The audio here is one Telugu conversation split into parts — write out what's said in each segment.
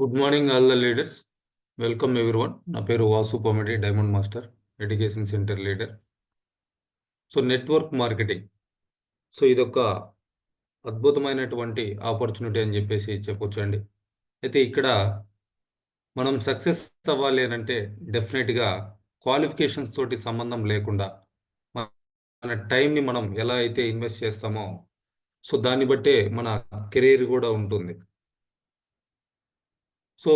Good morning all the leaders. Welcome everyone. నా పేరు Vasu Pomidi, diamond master, education centre leader. So network marketing, so ఇదొక అద్భుతమైనటువంటి ఆపర్చునిటీ అని చెప్పేసి చెప్పొచ్చండి. అయితే ఇక్కడ మనం సక్సెస్ అవ్వాలి అని అంటే డెఫినెట్గా క్వాలిఫికేషన్స్ తోటి సంబంధం లేకుండా మన టైంని మనం ఎలా అయితే ఇన్వెస్ట్ చేస్తామో సో దాన్ని బట్టే మన కెరీర్ కూడా ఉంటుంది. సో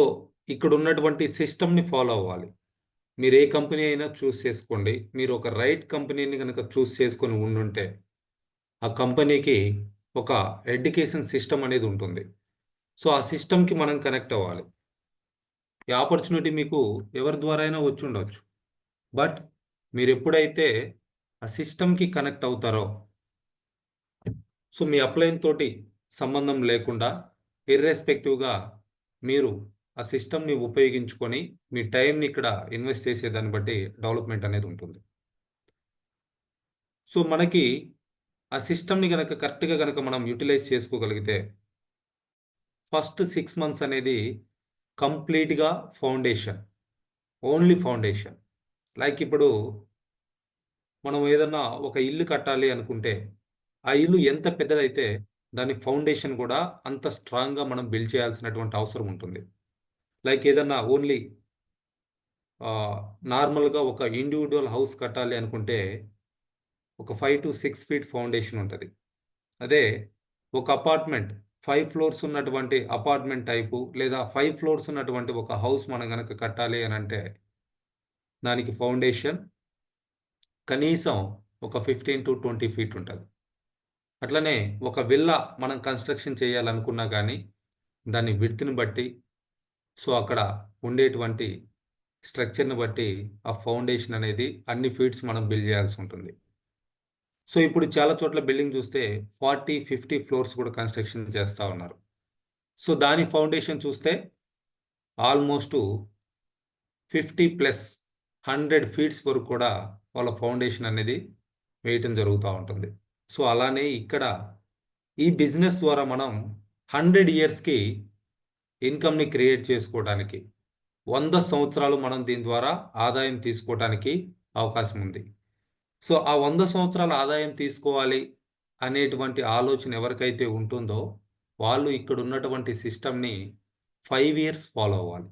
ఇక్కడ ఉన్నటువంటి సిస్టమ్ని ఫాలో అవ్వాలి. మీరు ఏ కంపెనీ అయినా చూస్ చేసుకోండి. మీరు ఒక రైట్ కంపెనీని కనుక చూస్ చేసుకొని ఉండుంటే ఆ కంపెనీకి ఒక ఎడ్యుకేషన్ సిస్టమ్ అనేది ఉంటుంది. సో ఆ సిస్టమ్కి మనం కనెక్ట్ అవ్వాలి. ఈ ఆపర్చునిటీ మీకు ఎవరి ద్వారా అయినా వచ్చి ఉండవచ్చు. బట్ మీరు ఎప్పుడైతే ఆ సిస్టమ్కి కనెక్ట్ అవుతారో సో మీ అప్లైన్ తోటి సంబంధం లేకుండా ఇర్రెస్పెక్టివ్గా మీరు ఆ సిస్టమ్ని ఉపయోగించుకొని మీ టైంని ఇక్కడ ఇన్వెస్ట్ చేసేదాన్ని బట్టి డెవలప్మెంట్ అనేది ఉంటుంది. సో మనకి ఆ సిస్టమ్ని కనుక కరెక్ట్గా కనుక మనం యూటిలైజ్ చేసుకోగలిగితే ఫస్ట్ 6 months అనేది కంప్లీట్గా ఫౌండేషన్, ఓన్లీ ఫౌండేషన్. లైక్ ఇప్పుడు మనం ఏదన్నా ఒక ఇల్లు కట్టాలి అనుకుంటే ఆ ఇల్లు ఎంత పెద్దదైతే దాని ఫౌండేషన్ కూడా అంత స్ట్రాంగ్గా మనం బిల్డ్ చేయాల్సినటువంటి అవసరం ఉంటుంది. లైక్ ఏదన్నా ఓన్లీ నార్మల్గా ఒక ఇండివిజువల్ హౌస్ కట్టాలి అనుకుంటే ఒక 5 to 6 feet ఫౌండేషన్ ఉంటుంది. అదే ఒక అపార్ట్మెంట్ 5 floors ఉన్నటువంటి అపార్ట్మెంట్ టైపు లేదా 5 floors ఉన్నటువంటి ఒక హౌస్ మనం కనుక కట్టాలి అని అంటే దానికి ఫౌండేషన్ కనీసం ఒక 15 to 20 feet ఉంటుంది. అట్లనే ఒక విల్లా మనం కన్స్ట్రక్షన్ చేయాలనుకున్నా కానీ దాని విడ్త్ని బట్టి సో అక్కడ ఉండేటువంటి స్ట్రక్చర్ని బట్టి ఆ ఫౌండేషన్ అనేది అన్ని ఫీట్స్ మనం బిల్డ్ చేయాల్సి ఉంటుంది. సో ఇప్పుడు చాలా చోట్ల బిల్డింగ్ చూస్తే 40-50 floors కూడా కన్స్ట్రక్షన్ చేస్తూ ఉన్నారు. సో దాని ఫౌండేషన్ చూస్తే ఆల్మోస్ట్ 50+100 feet వరకు కూడా వాళ్ళ ఫౌండేషన్ అనేది వేయటం జరుగుతూ ఉంటుంది. సో అలానే ఇక్కడ ఈ బిజినెస్ ద్వారా మనం 100 yearsకి ఇన్కమ్ని క్రియేట్ చేసుకోవడానికి 100 సంవత్సరాలు మనం దీని ద్వారా ఆదాయం తీసుకోవడానికి అవకాశం ఉంది. సో ఆ 100 సంవత్సరాల ఆదాయం తీసుకోవాలి అనేటువంటి ఆలోచన ఎవరికైతే ఉంటుందో వాళ్ళు ఇక్కడ ఉన్నటువంటి సిస్టమ్ని 5 years ఫాలో అవ్వాలి.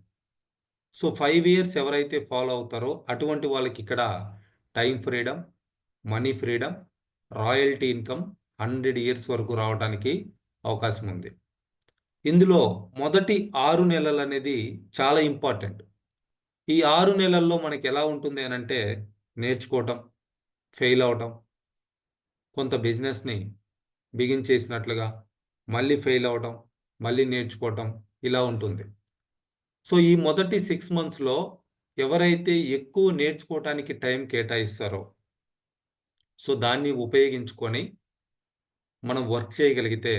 సో 5 years ఎవరైతే ఫాలో అవుతారో అటువంటి వాళ్ళకి ఇక్కడ time freedom, money freedom, royalty income 100 years వరకు రావడానికి అవకాశం ఉంది. ఇందులో మొదటి 6 నెలలు అనేది చాలా ఇంపార్టెంట్. ఈ 6 నెలల్లో మనకి ఎలా ఉంటుంది అని అంటే నేర్చుకోవటం, ఫెయిల్ అవటం, కొంత బిజినెస్ని బిగిన్ చేసినట్లుగా మళ్ళీ ఫెయిల్ అవటం, మళ్ళీ నేర్చుకోవటం ఇలా ఉంటుంది. సో ఈ మొదటి 6 monthsలో ఎవరైతే ఎక్కువ నేర్చుకోవటానికి టైం కేటాయిస్తారో సో దాన్ని ఉపయోగించుకొని మనం వర్క్ చేయగలిగితే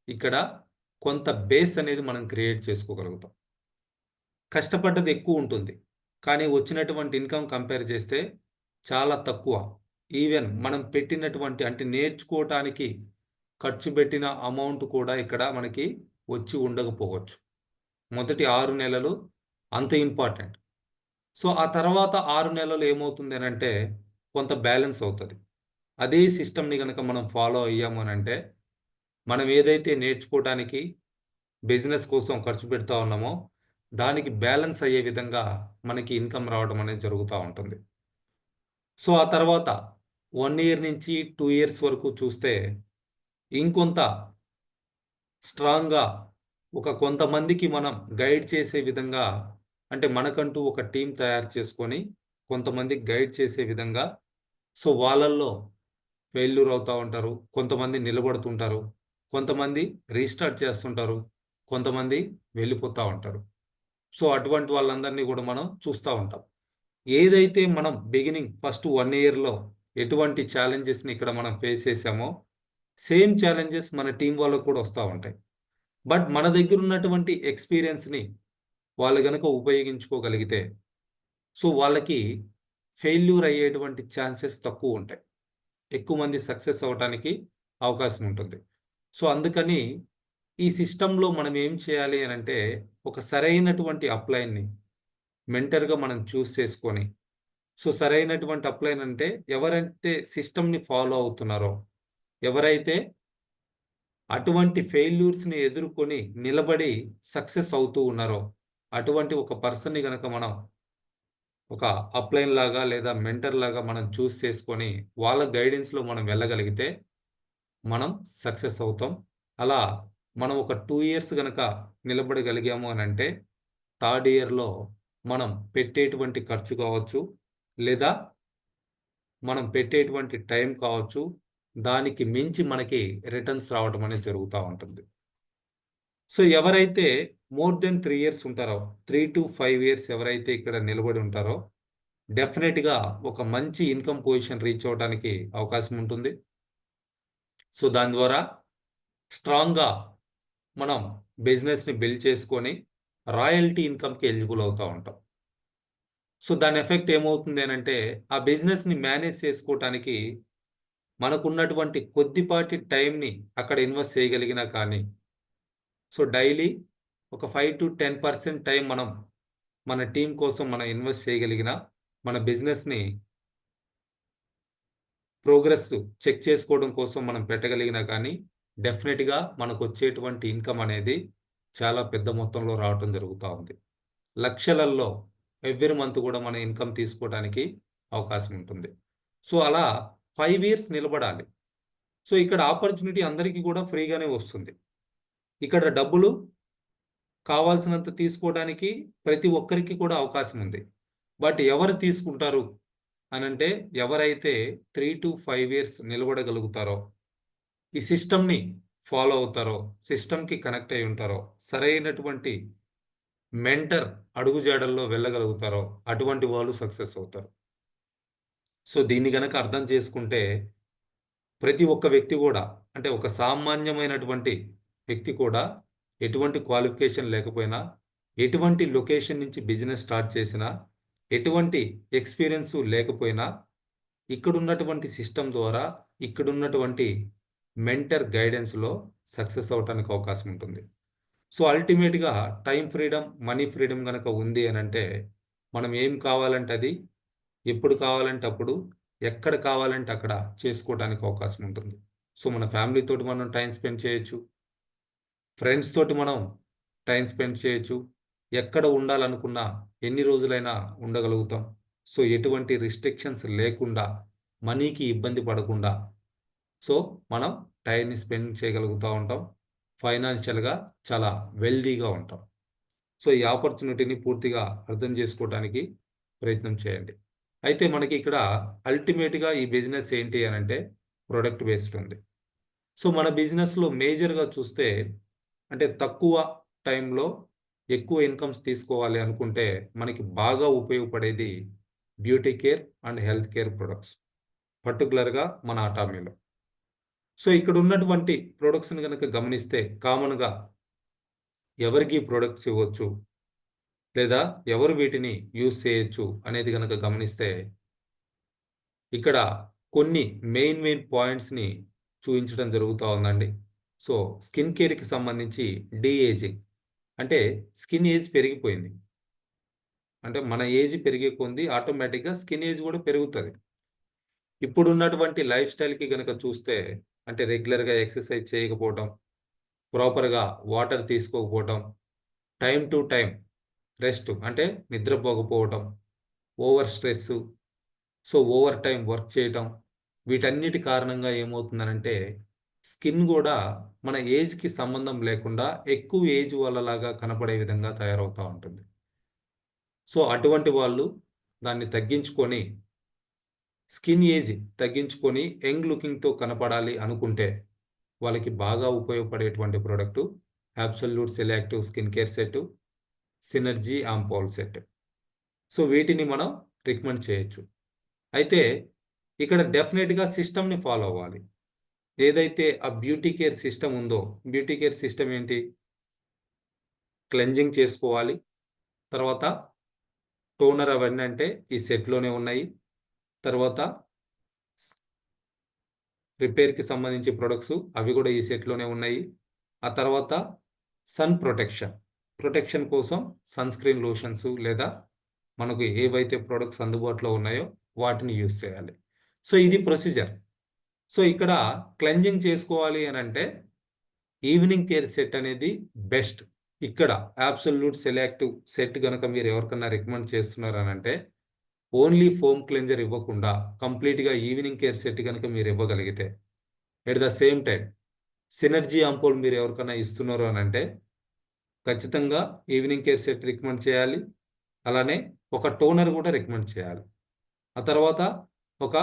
ఇక్కడ కొంత బేస్ అనేది మనం క్రియేట్ చేసుకోగలుగుతాం. కష్టపడ్డది ఎక్కువ ఉంటుంది కానీ వచ్చినటువంటి ఇన్కమ్ కంపేర్ చేస్తే చాలా తక్కువ. ఈవెన్ మనం పెట్టినటువంటి అంటే నేర్చుకోవటానికి ఖర్చు పెట్టిన అమౌంట్ కూడా ఇక్కడ మనకి వచ్చి ఉండకపోవచ్చు. మొదటి 6 నెలలు అంత ఇంపార్టెంట్. సో ఆ తర్వాత 6 నెలలు ఏమవుతుంది అని అంటే కొంత బ్యాలెన్స్ అవుతుంది. అదే సిస్టమ్ని కనుక మనం ఫాలో అయ్యాము అని అంటే మనం ఏదైతే నేర్చుకోవటానికి బిజినెస్ కోసం ఖర్చు పెడతా ఉన్నామో దానికి బ్యాలెన్స్ అయ్యే విధంగా మనకి ఇన్కమ్ రావడం అనేది జరుగుతూ ఉంటుంది. సో ఆ తర్వాత 1 year నుంచి 2 years వరకు చూస్తే ఇంకొంత స్ట్రాంగ్గా కొంతమందికి మనం గైడ్ చేసే విధంగా అంటే మనకంటూ ఒక టీం తయారు చేసుకొని కొంతమందికి గైడ్ చేసే విధంగా సో వాళ్ళల్లో ఫెయిల్యూర్ అవుతూ ఉంటారు, కొంతమంది నిలబడుతుంటారు, కొంతమంది రీస్టార్ట్ చేస్తుంటారు, కొంతమంది వెళ్ళిపోతూ ఉంటారు. సో అటువంటి వాళ్ళందరినీ కూడా మనం చూస్తూ ఉంటాం. ఏదైతే మనం బిగినింగ్ ఫస్ట్ 1 yearలో ఎటువంటి ఛాలెంజెస్ని ఇక్కడ మనం ఫేస్ చేసామో సేమ్ ఛాలెంజెస్ మన టీం వాళ్ళకు కూడా వస్తూ ఉంటాయి. బట్ మన దగ్గర ఉన్నటువంటి ఎక్స్పీరియన్స్ని వాళ్ళు కనుక ఉపయోగించుకోగలిగితే సో వాళ్ళకి ఫెయిల్యూర్ అయ్యేటువంటి ఛాన్సెస్ తక్కువ ఉంటాయి, ఎక్కువ మంది సక్సెస్ అవ్వడానికి అవకాశం ఉంటుంది. సో అందుకని ఈ సిస్టంలో మనం ఏం చేయాలి అనంటే, ఒక సరైనటువంటి అప్లైన్‌ని మెంటర్‌గా మనం చూజ్ చేసుకొని, సో, సరైనటువంటి అప్లైన్ అంటే ఎవరైతే సిస్టమ్‌ని ఫాలో అవుతున్నారో, ఎవరైతే అటువంటి ఫెయిల్యూర్స్‌ని ఎదుర్కొని నిలబడి సక్సెస్ అవుతూ ఉన్నారో, అటువంటి ఒక పర్సన్‌ని గనక మనం ఒక అప్లైన్ లాగా లేదా మెంటర్ లాగా మనం చూజ్ చేసుకొని, వాళ్ళ గైడెన్స్‌లో మనం వెళ్ళగలిగితే మనం సక్సెస్ అవుతాం. అలా మనం ఒక 2 ఇయర్స్ గనక నిలబడగలిగాము అనంటే, థర్డ్ ఇయర్‌లో మనం పెట్టేటువంటి ఖర్చు కావచ్చు, లేదా మనం పెట్టేటువంటి టైం కావచ్చు, దానికి మించి మనకి రిటర్న్స్ రావడం అనేది జరుగుతా ఉంటుంది. సో, ఎవరైతే మోర్ దెన్ 3 ఇయర్స్ ఉంటారో, 3-5 ఇయర్స్ ఎవరైతే ఇక్కడ నిలబడి ఉంటారో, డెఫినిట్‌గా ఒక మంచి ఇన్‌కమ్ పొజిషన్ రీచ్ అవ్వడానికి అవకాశం ఉంటుంది. సో, దాని ద్వారా స్ట్రాంగ్‌గా మనం బిజినెస్‌ని బిల్డ్ చేసుకొని, రాయల్టీ ఇన్‌కమ్‌కి ఎలిజిబుల్ అవుతా ఉంటాం. సో, దాని ఎఫెక్ట్ ఏమవుతుంది అనంటే, ఆ బిజినెస్‌ని మేనేజ్ చేసుకోవటానికి మనకున్నటువంటి కొద్దిపాటి టైంని అక్కడ ఇన్వెస్ట్ చేయగలిగినా కానీ, సో, డైలీ ఒక 5-10% టైం మనం మన టీమ్ కోసం మనం ఇన్వెస్ట్ చేయగలిగినా, మన బిజినెస్‌ని ప్రోగ్రెస్ చెక్ చేసుకోవడం కోసం మనం పెట్టగలిగినా కానీ, డెఫినిట్‌గా మనకొచ్చేటువంటి ఇన్‌కమ్ అనేది చాలా పెద్ద మొత్తంలో రావటం జరుగుతా ఉంది. లక్షలల్లో ఎవ్రీ మంత్ కూడా మన ఇన్‌కమ్ తీసుకోవడానికి అవకాశం ఉంటుంది. సో, అలా 5 ఇయర్స్ నిలబడాలి. సో, ఇక్కడ ఆపర్చునిటీ అందరికీ కూడా ఫ్రీగానే వస్తుంది. ఇక్కడ డబ్బులు కావాల్సినంత తీసుకోవడానికి ప్రతి ఒక్కరికి కూడా అవకాశం ఉంది. బట్ ఎవరు తీసుకుంటారు అనంటే, ఎవరైతే 3-5 ఇయర్స్ నిలబడగలుగుతారో, ఈ సిస్టమ్‌ని ఫాలో అవుతారో, సిస్టమ్‌కి కనెక్ట్ అయ్యి ఉంటారో, సరైనటువంటి మెంటర్ అడుగుజాడల్లో వెళ్ళగలుగుతారో, అటువంటి వాళ్ళు సక్సెస్ అవుతారు. సో, దీన్ని గనక అర్థం చేసుకుంటే, ప్రతి ఒక్క వ్యక్తి గూడా అంటే ఒక సామాన్యమైనటువంటి వ్యక్తి కూడా ఎటువంటి క్వాలిఫికేషన్ లేకపోయినా, ఎటువంటి లొకేషన్ నుంచి బిజినెస్ స్టార్ట్ చేసినా, ఎటువంటి ఎక్స్‌పీరియన్సు లేకపోయినా, ఇక్కడున్నటువంటి సిస్టమ్ ద్వారా, ఇక్కడున్నటువంటి మెంటర్ గైడెన్స్‌లో సక్సెస్ అవ్వటానికి అవకాశం ఉంటుంది. సో, అల్టిమేట్‌గా టైమ్ ఫ్రీడమ్, మనీ ఫ్రీడమ్ గనక ఉంది అనంటే, మనం ఏం కావాలంటే అది, ఎప్పుడు కావాలంటే అప్పుడు, ఎక్కడ కావాలంటే అక్కడ చేసుకోవటానికి అవకాశం ఉంటుంది. సో, మన ఫ్యామిలీతోటి మనం టైమ్ స్పెండ్ చేయొచ్చు. ఫ్రెండ్స్ తోటి మనం టైమ్ స్పెండ్ చేయొచ్చు. ఎక్కడ ఉండాలనుకున్నా ఎన్ని రోజులైనా ఉండగలుగుతాం. సో, ఎటువంటి రిస్ట్రిక్షన్స్ లేకుండా, మనీకి ఇబ్బంది పడకుండా, సో, మనం టైమ్‌ని స్పెండ్ చేయగలుగుతా ఉంటాం. ఫైనాన్షియల్‌గా చాలా వెల్తీగా ఉంటాం. సో, ఈ ఆపర్చునిటీని పూర్తిగా అర్థం చేసుకోవటానికి ప్రయత్నం చేయండి. అయితే మనకి ఇక్కడ అల్టిమేట్‌గా ఈ బిజినెస్ ఏంటి అనంటే ప్రొడక్ట్ బేస్డ్ ఉంది. సో, మన బిజినెస్‌లో మేజర్‌గా చూస్తే అంటే తక్కువ టైంలో ఎక్కువ ఇన్‌కమ్స్ తీసుకోవాలి అనుకుంటే మనకి బాగా ఉపయోగపడేది beauty care and health care products. పర్టిక్యులర్‌గా మన అటామీలో. సో, ఇక్కడ ఉన్నటువంటి ప్రొడక్ట్స్‌ని గనక గమనిస్తే కామన్‌గా ఎవరికి ఈ ప్రొడక్ట్స్ ఇవ్వచ్చు? లేదా ఎవరు వీటిని యూజ్ చేయొచ్చు అనేది గనక గమనిస్తే, ఇక్కడ కొన్ని మెయిన్ పాయింట్స్‌ని చూయించడం జరుగుతా ఉందండి. సో, స్కిన్ కేర్‌కి సంబంధించి డీ ఏజింగ్ అంటే స్కిన్ ఏజ్ పెరిగిపోయింది. అంటే మన ఏజ్ పెరిగే కొంది ఆటోమేటిక్‌గా స్కిన్ ఏజ్ గూడా పెరుగుతది. ఇప్పుడున్నటువంటి లైఫ్ స్టైల్‌కి గనక చూస్తే అంటే రెగ్యులర్‌గా ఎక్సర్సైజ్ చేయకపోవటం, ప్రాపర్‌గా వాటర్ తీసుకోకపోవటం, టైమ్ టు టైమ్ రెస్ట్ అంటే నిద్రపోకపోవటం, over stress, so, over time work చేయటం. వీటన్నిటి కారణంగా ఏమవుతుందనంటే, స్కిన్ గూడా మన ఏజ్‌కి సంబంధం లేకుండా ఎక్కువ ఏజ్ వాళ్ళలాగా కనపడే విధంగా తయారవుతా ఉంటుంది. సో, అటువంటి వాళ్ళు దాన్ని తగ్గించుకొని, స్కిన్ ఏజ్ తగ్గించుకొని యంగ్ లుకింగ్‌తో కనపడాలి అనుకుంటే, వాళ్ళకి బాగా ఉపయోగపడేటువంటి product absolute selective skin care set, synergy ampoule set. So, వీటిని మనం రికమెండ్ చేయొచ్చు. అయితే ఇక్కడ డెఫినిట్‌గా సిస్టమ్‌ని ఫాలో అవ్వాలి. ఏదైతే ఆ బ్యూటీ కేర్ సిస్టమ్ ఉందో, బ్యూటీ కేర్ సిస్టమ్ ఏంటి? క్లెన్జింగ్ చేసుకోవాలి. తర్వాత టోనర్ అవన్నీ అంటే ఈ సెట్‌లోనే ఉన్నాయి. తర్వాత రిపేర్‌కి సంబంధించి ప్రొడక్ట్స్ అవి గూడా ఈ సెట్‌లోనే ఉన్నాయి. ఆ తర్వాత సన్ ప్రొటెక్షన్ కోసం సన్ స్క్రీన్ లోషన్స్ లేదా మనకు ఏవైతే ప్రొడక్ట్స్ అందుబాటులో ఉన్నాయో వాటిని యూస్ చేయాలి. సో ఇది ప్రొసీజర్. సో ఇక్కడ క్లెన్జింగ్ చేసుకోవాలి అని అంటే ఈవినింగ్ కేర్ సెట్ అనేది బెస్ట్. ఇక్కడ అబ్సల్యూట్ సెలెక్టివ్ సెట్ గనక మీరు ఎవరికన్నా రికమెండ్ చేస్తున్నారు అని అంటే ఓన్లీ ఫోమ్ క్లెన్జర్ ఇవ్వకుండా కంప్లీట్‌గా ఈవినింగ్ కేర్ సెట్ గనక మీరు ఇవ్వగలిగితే, at the same time synergy ampoule మీరు ఎవరికన్నా ఇస్తున్నారు అని అంటే ఖచ్చితంగా ఈవినింగ్ కేర్ సెట్ రికమెండ్ చేయాలి. అలానే ఒక టోనర్ కూడా రికమెండ్ చేయాలి. ఆ తర్వాత ఒక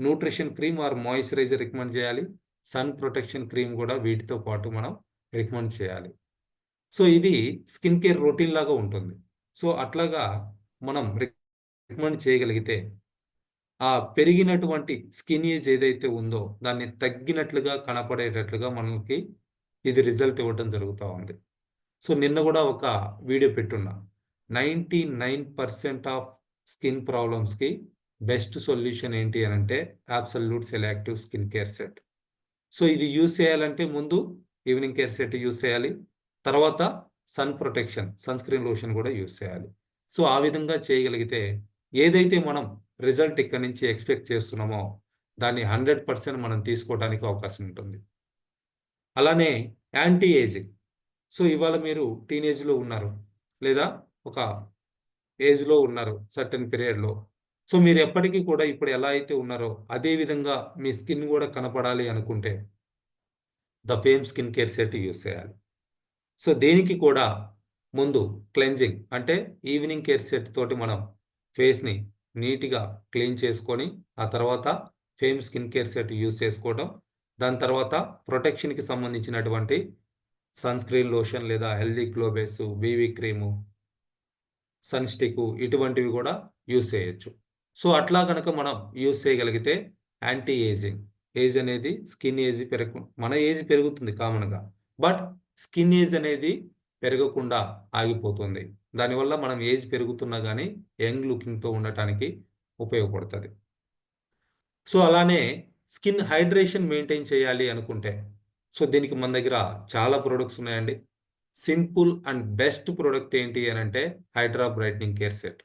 nutrition cream or moisturiser recommend చేయాలి. సన్ ప్రొటెక్షన్ క్రీమ్ కూడా వీటితో పాటు మనం రికమెండ్ చేయాలి. సో ఇది స్కిన్ కేర్ రొటీన్ లాగా ఉంటుంది. సో అట్లాగా మనం రికమెండ్ చేయగలిగితే ఆ పెరిగినటువంటి స్కిన్ ఏజ్ ఏదైతే ఉందో దాన్ని తగ్గినట్లుగా కనపడేటట్లుగా మనకి ఇది రిజల్ట్ ఇవ్వడం జరుగుతూ ఉంది. సో నిన్న కూడా ఒక వీడియో పెట్టున్నా. 99% ఆఫ్ స్కిన్ ప్రాబ్లమ్స్కి బెస్ట్ సొల్యూషన్ ఏంటి అని అంటే absolute selective skin care set. So ఇది యూజ్ చేయాలంటే ముందు ఈవినింగ్ కేర్ సెట్ యూజ్ చేయాలి. తర్వాత sun protection sunscreen lotion కూడా యూజ్ చేయాలి. సో ఆ విధంగా చేయగలిగితే ఏదైతే మనం రిజల్ట్ ఇక్కడి నుంచి ఎక్స్పెక్ట్ చేస్తున్నామో దాన్ని 100% మనం తీసుకోవడానికి అవకాశం ఉంటుంది. అలానే యాంటీ ఏజింగ్. సో ఇవాళ మీరు టీనేజ్లో ఉన్నారు లేదా ఒక ఏజ్లో ఉన్నారు సర్టెన్ పీరియడ్లో. సో మీరు ఎప్పటికీ కూడా ఇప్పుడు ఎలా అయితే ఉన్నారో అదే విధంగా మీ స్కిన్ కూడా కనపడాలి అనుకుంటే the fame skin care set use చేయాలి. సో దేనికి కూడా ముందు క్లెన్జింగ్ అంటే ఈవినింగ్ కేర్ సెట్ తోటి మనం ఫేస్ని నీట్గా క్లీన్ చేసుకొని ఆ తర్వాత fame skin care set use చేసుకోవడం, దాని తర్వాత ప్రొటెక్షన్కి సంబంధించినటువంటి సన్ స్క్రీన్ లోషన్ లేదా healthy glow base, BV cream, sun stick ఇటువంటివి కూడా యూజ్ చేయొచ్చు. సో అట్లా కనుక మనం యూజ్ చేయగలిగితే యాంటీ ఏజింగ్, ఏజ్ అనేది స్కిన్ ఏజ్ మన ఏజ్ పెరుగుతుంది కామన్గా, బట్ స్కిన్ ఏజ్ అనేది పెరగకుండా ఆగిపోతుంది. దానివల్ల మనం ఏజ్ పెరుగుతున్నా కానీ యంగ్ లుకింగ్తో ఉండటానికి ఉపయోగపడుతుంది. సో అలానే స్కిన్ హైడ్రేషన్ మెయింటైన్ చేయాలి అనుకుంటే సో దీనికి మన దగ్గర చాలా ప్రొడక్ట్స్ ఉన్నాయండి. సింపుల్ అండ్ బెస్ట్ ప్రొడక్ట్ ఏంటి అని అంటే హైడ్రా బ్రైట్నింగ్ కేర్ సెట్.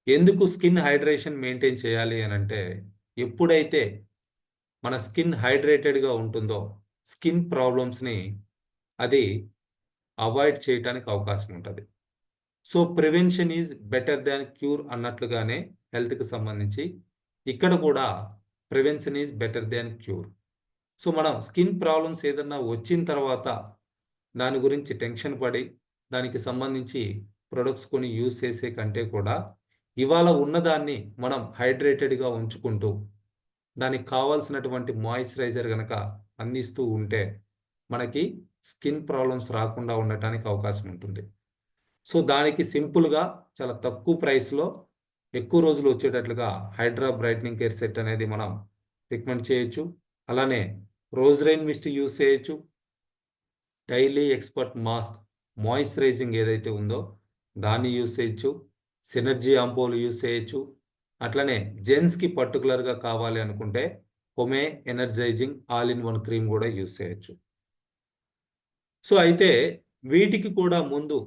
ఎందుకు స్కిన్ హైడ్రేషన్ మెయింటైన్ చేయాలి అని అంటే ఎప్పుడైతే మన స్కిన్ హైడ్రేటెడ్గా ఉంటుందో స్కిన్ ప్రాబ్లమ్స్ని అది అవాయిడ్ చేయడానికి అవకాశం ఉంటుంది. So prevention is better than cure అన్నట్లుగానే హెల్త్కి సంబంధించి ఇక్కడ కూడా prevention is better than cure. So మనం స్కిన్ ప్రాబ్లమ్స్ ఏదన్నా వచ్చిన తర్వాత దాని గురించి టెన్షన్ పడి దానికి సంబంధించి ప్రొడక్ట్స్ కొని యూజ్ చేసే కంటే కూడా ఇవాళ ఉన్నదాన్ని మనం హైడ్రేటెడ్గా ఉంచుకుంటూ దానికి కావాల్సినటువంటి మాయిశ్చరైజర్ కనుక అందిస్తూ ఉంటే మనకి స్కిన్ ప్రాబ్లమ్స్ రాకుండా ఉండటానికి అవకాశం ఉంటుంది. సో దానికి సింపుల్గా చాలా తక్కువ ప్రైస్లో ఎక్కువ రోజులు వచ్చేటట్లుగా హైడ్రా బ్రైట్నింగ్ కేర్ సెట్ అనేది మనం రికమెండ్ చేయొచ్చు. అలానే రోజ్రైన్ మిస్ట్ యూజ్ చేయొచ్చు. డైలీ ఎక్స్పర్ట్ మాస్క్ మాయిశ్చరైజింగ్ ఏదైతే ఉందో దాన్ని యూజ్ చేయొచ్చు. సినర్జీ అంపోల్ యూజ్ చేయొచ్చు. అట్లనే జెంట్స్కి పర్టికులర్గా కావాలి అనుకుంటే హోమే energising all in one cream కూడా యూజ్ చేయొచ్చు. సో అయితే వీటికి కూడా ముందు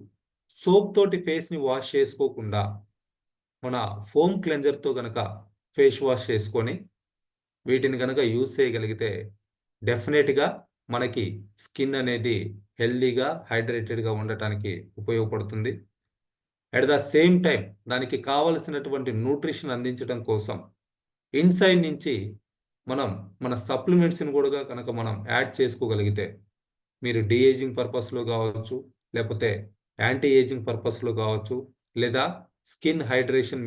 సోప్ తోటి ఫేస్ని వాష్ చేసుకోకుండా మన ఫోమ్ క్లెన్జర్తో కనుక ఫేస్ వాష్ చేసుకొని వీటిని కనుక యూజ్ చేయగలిగితే డెఫినెట్గా మనకి స్కిన్ అనేది హెల్దీగా హైడ్రేటెడ్గా ఉండటానికి ఉపయోగపడుతుంది. అట్ ద సేమ్ టైం దానికి కావలసినటువంటి న్యూట్రిషన్ అందించడం కోసం ఇన్సైడ్ నుంచి మన సప్లిమెంట్స్ని కూడా కనుక మనం యాడ్ చేసుకోగలిగితే మీరు డీఏజింగ్ పర్పస్లో కావచ్చు, లేకపోతే యాంటీ ఏజింగ్ పర్పస్లో కావచ్చు, లేదా స్కిన్ హైడ్రేషన్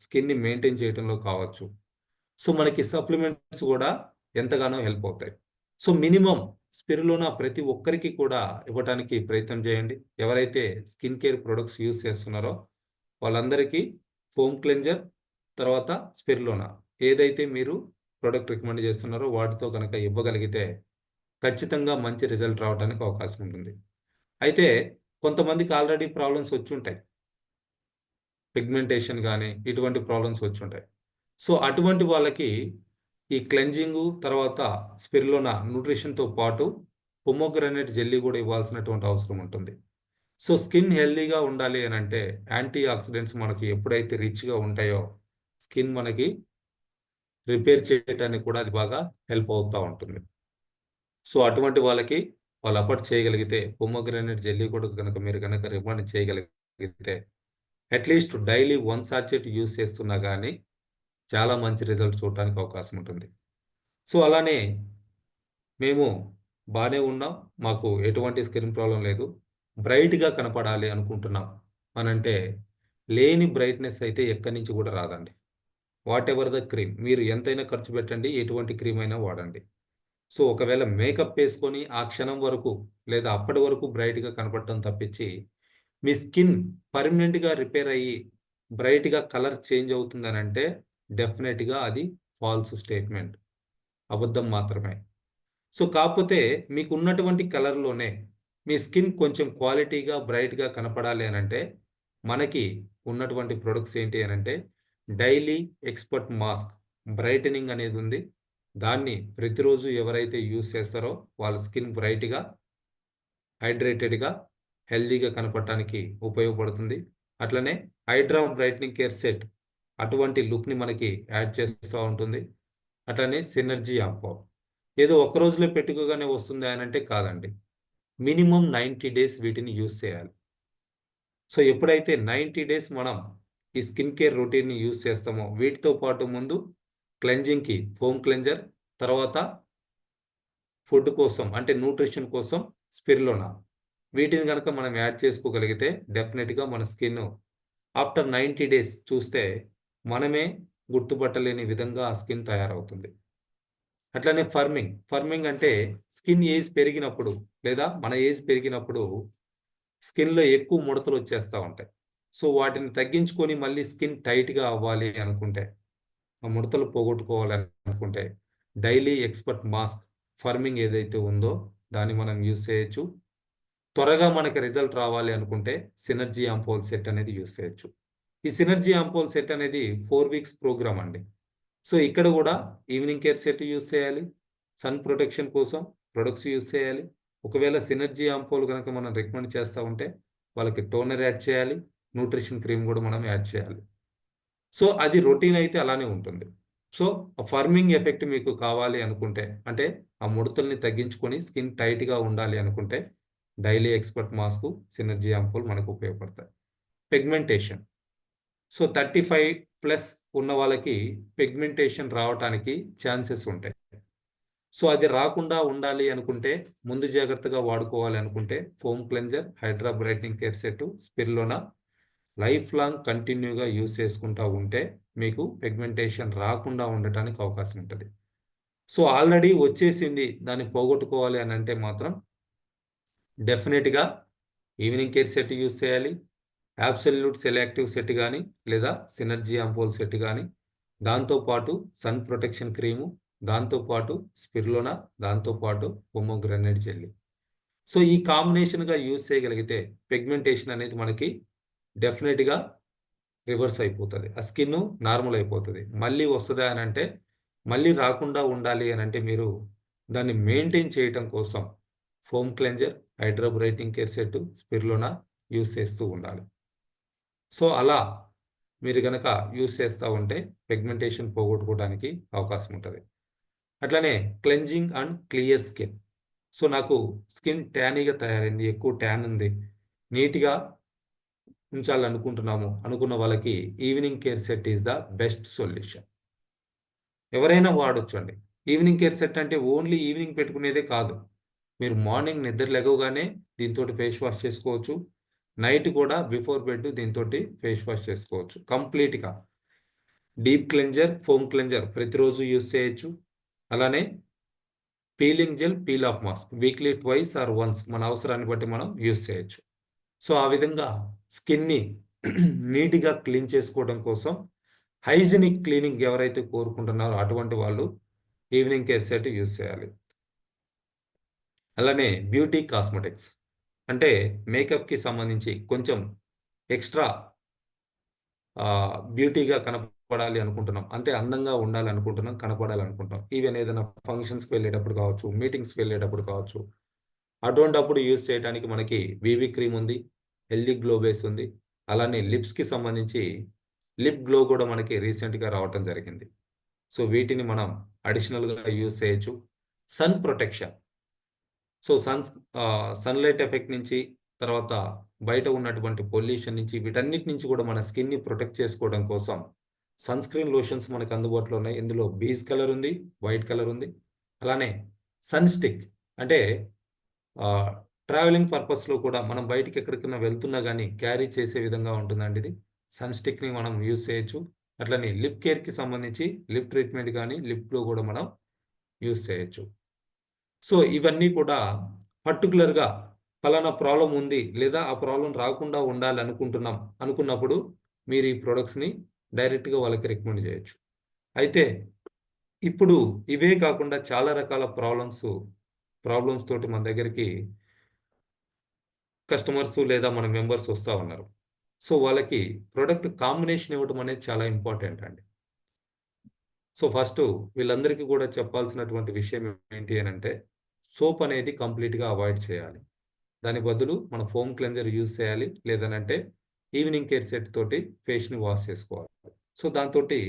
స్కిన్ని మెయింటైన్ చేయడంలో కావచ్చు. సో మనకి సప్లిమెంట్స్ కూడా ఎంతగానో హెల్ప్ అవుతాయి. సో మినిమం స్పిరులోనా ప్రతి ఒక్కరికి కూడా ఇవ్వడానికి ప్రయత్నం చేయండి. ఎవరైతే స్కిన్ కేర్ ప్రొడక్ట్స్ యూజ్ చేస్తున్నారో వాళ్ళందరికీ ఫోమ్ క్లెన్జర్ తర్వాత స్పిరులోనా ఏదైతే మీరు ప్రొడక్ట్ రికమెండ్ చేస్తున్నారో వాటితో కనుక ఇవ్వగలిగితే ఖచ్చితంగా మంచి రిజల్ట్ రావడానికి అవకాశం ఉంటుంది. అయితే కొంతమందికి ఆల్రెడీ ప్రాబ్లమ్స్ వచ్చి ఉంటాయి, పిగ్మెంటేషన్ కానీ ఇటువంటి ప్రాబ్లమ్స్ వచ్చి ఉంటాయి. సో అటువంటి వాళ్ళకి ఈ క్లెన్జింగు తర్వాత స్పిరులోనా న్యూట్రిషన్తో పాటు పొమోగ్రానేట్ జెల్లీ కూడా ఇవ్వాల్సినటువంటి అవసరం ఉంటుంది. సో స్కిన్ హెల్దీగా ఉండాలి అని అంటే యాంటీ ఆక్సిడెంట్స్ మనకి ఎప్పుడైతే రిచ్గా ఉంటాయో స్కిన్ మనకి రిపేర్ చేయడానికి కూడా అది బాగా హెల్ప్ అవుతూ ఉంటుంది. సో అటువంటి వాళ్ళకి వాళ్ళు అఫోర్డ్ చేయగలిగితే పొమోగ్రానేట్ జెల్లీ కూడా కనుక మీరు కనుక రికమెండ్ చేయగలిగితే అట్లీస్ట్ డైలీ 1 సాచెట్ యూస్ చేస్తున్నా కానీ చాలా మంచి రిజల్ట్ చూడడానికి అవకాశం ఉంటుంది. సో అలానే మేము బాగానే ఉన్నాం. మాకు ఎటువంటి స్కిన్ ప్రాబ్లం లేదు. బ్రైట్‌గా కనపడాలి అనుకుంటున్నాం అనంటే లేని బ్రైట్‌నెస్ అయితే ఎక్కడి నుంచి కూడా రాదండి. వాటెవర్ ద క్రీమ్ మీరు ఎంతైనా ఖర్చు పెట్టండి. ఎటువంటి క్రీమ్ అయినా వాడండి. సో ఒకవేళ మేకప్ వేసుకొని ఆ క్షణం వరకు లేదా అప్పటి వరకు బ్రైట్‌గా కనపడటం తప్పించి మీ స్కిన్ పర్మనెంట్‌గా రిపేర్ అయ్యి బ్రైట్‌గా కలర్ చేంజ్ అవుతుందనంటే డెఫినిట్‌గా అది ఫాల్స్ స్టేట్‌మెంట్. అబద్ధం మాత్రమే. సో కాకపోతే మీకున్నటువంటి కలర్‌లోనే మీ స్కిన్ కొంచెం క్వాలిటీగా, బ్రైట్‌గా కనపడాలి అనంటే మనకి ఉన్నటువంటి ప్రొడక్ట్స్ ఏంటి అనంటే డైలీ ఎక్స్‌పర్ట్ మాస్క్ బ్రైటనింగ్ అనేది ఉంది. దాన్ని ప్రతిరోజు ఎవరైతే యూజ్ చేస్తారో వాళ్ళ స్కిన్ బ్రైట్‌గా, హైడ్రేటెడ్‌గా, హెల్తీగా కనపడటానికి ఉపయోగపడుతుంది. అట్లనే హైడ్రా బ్రైట్నింగ్ కేర్ సెట్ అటువంటి లుక్‌ని మనకి యాడ్ చేస్తూ ఉంటుంది. అట్లనే సినర్జీ ఆంపౌర్ ఏదో ఒక్క రోజులో పెట్టుకోగానే వస్తుందా అనంటే కాదండి. మినిమమ్ 90 డేస్ వీటిని యూజ్ చేయాలి. సో ఎప్పుడైతే 90 డేస్ మనం ఈ స్కిన్ కేర్ రొటీన్‌ని యూజ్ చేస్తామో వీటితో పాటు ముందు క్లెన్జింగ్‌కి ఫోమ్ క్లెన్జర్, తర్వాత ఫుడ్ కోసం అంటే న్యూట్రిషన్ కోసం స్పిరులినా. వీటిని గనక మనం యాడ్ చేసుకోగలిగితే డెఫినిట్‌గా మన స్కిన్ ఆఫ్టర్ 90 డేస్ చూస్తే మనమే గుర్తుపట్టలేని విధంగా ఆ స్కిన్ తయారవుతుంది. అట్లనే ఫర్మింగ్. ఫర్మింగ్ అంటే స్కిన్ ఏజ్ పెరిగినప్పుడు లేదా మన ఏజ్ పెరిగినప్పుడు స్కిన్‌లో ఎక్కువ ముడతలు వచ్చేస్తా ఉంటాయి. సో వాటిని తగ్గించుకొని మళ్ళీ స్కిన్ టైట్‌గా అవ్వాలి అనుకుంటే, ఆ ముడతలు పోగొట్టుకోవాలని అనుకుంటే డైలీ ఎక్స్‌పర్ట్ మాస్క్ ఫర్మింగ్ ఏదైతే ఉందో దాన్ని మనం యూజ్ చేయొచ్చు. త్వరగా మనకి రిజల్ట్ రావాలి అనుకుంటే సినర్జీ ఆంపోల్ సెట్ అనేది యూజ్ చేయొచ్చు. ఈ సినర్జీ ఆంపోల్ సెట్ అనేది 4 వీక్స్ ప్రోగ్రామ్ అండి. సో ఇక్కడ కూడా ఈవినింగ్ కేర్ సెట్ యూజ్ చేయాలి. సన్ ప్రొటెక్షన్ కోసం ప్రొడక్ట్స్ యూజ్ చేయాలి. ఒకవేళ సినర్జీ ఆంపోల్ గనక మనం రికమెండ్ చేస్తా ఉంటే వాళ్ళకి టోనర్ యాడ్ చేయాలి. న్యూట్రిషన్ క్రీమ్ కూడా మనం యాడ్ చేయాలి. సో అది రొటీన్ అయితే అలానే ఉంటుంది. సో ఆ ఫర్మింగ్ ఎఫెక్ట్ మీకు కావాలి అనుకుంటే అంటే ఆ ముడతల్ని తగ్గించుకొని స్కిన్ టైట్‌గా ఉండాలి అనుకుంటే డైలీ ఎక్స్‌పర్ట్ మాస్కు, సినర్జీ ఆంపోల్ మనకు ఉపయోగపడతాయి. పిగ్మెంటేషన్. సో 35 ప్లస్ ఉన్న వాళ్ళకి పిగ్మెంటేషన్ రావటానికి ఛాన్సెస్ ఉంటాయి. సో అది రాకుండా ఉండాలి అనుకుంటే ముందు జాగ్రత్తగా వాడుకోవాలి అనుకుంటే foam cleanser, hydra brightening care set, spirulina lifelong కంటిన్యూగా యూజ్ చేసుకుంటా ఉంటే మీకు పిగ్మెంటేషన్ రాకుండా ఉండటానికి అవకాశం ఉంటుంది. సో ఆల్రెడీ వచ్చేసింది దాన్ని పోగొట్టుకోవాలి అని అంటే మాత్రం డెఫినెట్‌గా ఈవినింగ్ కేర్ సెట్ యూజ్ చేయాలి. అబ్సల్యూట్ సెలెక్టివ్ సెట్ గానీ, లేదా సినర్జీ ఆంపోల్ సెట్ గానీ, దాంతో పాటు సన్ ప్రొటెక్షన్ క్రీము, దాంతో పాటు స్పిరులినా, దాంతో పాటు పొమోగ్రానేట్ జెల్లీ. సో ఈ కాంబినేషన్‌గా యూజ్ చేయగలిగితే పిగ్మెంటేషన్ అనేది మనకి డెఫినెట్‌గా రివర్స్ అయిపోతది. ఆ స్కిన్ నార్మల్ అయిపోతది. మళ్ళీ వస్తదా అనంటే, మళ్ళీ రాకుండా ఉండాలి అనంటే మీరు దాన్ని మెయింటైన్ చేయటం కోసం foam cleanser, hydra brightening care set, spirulina use చేస్తూ ఉండాలి. సో అలా మీరు గనక యూజ్ చేస్తా ఉంటే పిగ్మెంటేషన్ పోగొట్టుకోవడానికి అవకాశం ఉంటది. అట్లనే cleansing and clear skin. So నాకు స్కిన్ ట్యానీగా తయారైంది. ఎక్కువ ట్యాన్ ఉంది. నీట్‌గా ఉంచాలనుకుంటున్నాము అనుకున్న వాళ్ళకి evening care set is the best solution. ఎవరైనా వాడొచ్చండి. ఈవినింగ్ కేర్ సెట్ అంటే ఓన్లీ ఈవినింగ్ పెట్టుకునేదే కాదు. మీరు మార్నింగ్ నిద్ర లెగవగానే దీనితోటి ఫేస్ వాష్ చేసుకోవచ్చు. నైట్ కూడా బిఫోర్ బెడ్ దీనితోటి ఫేస్ వాష్ చేసుకోవచ్చు. కంప్లీట్‌గా. డీప్ క్లెన్జర్, ఫోమ్ క్లెన్జర్ ప్రతిరోజు యూజ్ చేయొచ్చు. అలానే peeling gel, peel off mask weekly twice or once మన అవసరాన్ని బట్టి మనం యూజ్ చేయొచ్చు. సో ఆ విధంగా స్కిన్‌ని నీట్‌గా క్లీన్ చేసుకోవడం కోసం హైజినిక్ క్లీనింగ్ ఎవరైతే కోరుకుంటున్నారో అటువంటి వాళ్ళు ఈవినింగ్ కేర్ సెట్ యూజ్ చేయాలి. అలానే బ్యూటీ కాస్మెటిక్స్ అంటే మేకప్‌కి సంబంధించి కొంచెం ఎక్స్‌ట్రా బ్యూటీగా కనపడాలి అనుకుంటున్నాం. అంటే అందంగా ఉండాలనుకుంటున్నాం, కనపడాలనుకుంటాం. ఈవెన్ ఏదైనా ఫంక్షన్స్‌కి వెళ్ళేటప్పుడు కావచ్చు, మీటింగ్స్‌కి వెళ్ళేటప్పుడు కావచ్చు. అటువంటప్పుడు యూజ్ చేయడానికి మనకి బీబీ క్రీమ్ ఉంది, హెల్తీ గ్లో బేస్ ఉంది. అలానే లిప్స్‌కి సంబంధించి లిప్ గ్లో కూడా మనకి రీసెంట్‌గా రావటం జరిగింది. సో, వీటిని మనం అడిషనల్‌గా యూజ్ చేయొచ్చు. Sun protection. So, sunlight effect నుంచి, తర్వాత బయట ఉన్నటువంటి పొల్యూషన్ నుంచి, వీటన్నిటి నుంచి కూడా మన స్కిన్‌ని ప్రొటెక్ట్ చేసుకోవడం కోసం సన్ స్క్రీన్ లోషన్స్ మనకు అందుబాటులో ఉన్నాయి. ఇందులో బీజ్ కలర్ ఉంది, వైట్ కలర్ ఉంది. అలానే సన్ స్టిక్ అంటే ఆహ్, ట్రావెలింగ్ పర్పస్‌లో కూడా మనం బయటికి ఎక్కడికైనా వెళ్తున్నా గానీ క్యారీ చేసే విధంగా ఉంటుందండి ఇది. సన్ స్టిక్‌ని మనం యూజ్ చేయొచ్చు. అట్లనే లిప్ కేర్‌కి సంబంధించి లిప్ ట్రీట్మెంట్ గానీ, లిప్‌లో కూడా మనం యూజ్ చేయొచ్చు. సో, ఇవన్నీ కూడా పర్టిక్యులర్‌గా పలానా ప్రాబ్లమ్ ఉంది, లేదా ఆ ప్రాబ్లమ్ రాకుండా ఉండాలనుకుంటున్నాం అనుకున్నప్పుడు మీరు ఈ ప్రొడక్ట్స్‌ని డైరెక్ట్‌గా వాళ్ళకి రికమెండ్ చేయొచ్చు. అయితే ఇప్పుడు ఇవే కాకుండా చాలా రకాల ప్రాబ్లమ్స్ తోటి మన దగ్గరికి కస్టమర్స్ లేదా మన మెంబర్స్ వస్తా ఉన్నారు. సో, వాళ్ళకి ప్రొడక్ట్ కాంబినేషన్ ఇవ్వటం అనేది చాలా ఇంపార్టెంట్ అండి. సో, ఫస్టు వీళ్ళందరికీ కూడా చెప్పాల్సినటువంటి విషయం ఏంటి అనంటే, సోప్ అనేది కంప్లీట్‌గా అవాయిడ్ చేయాలి. దాని బదులు మనం ఫోమ్ క్లెన్జర్ యూజ్ చేయాలి. లేదనంటే ఈవినింగ్ కేర్ సెట్ తోటి ఫేస్‌ని వాష్ చేసుకోవాలి. సో, దాంతోటి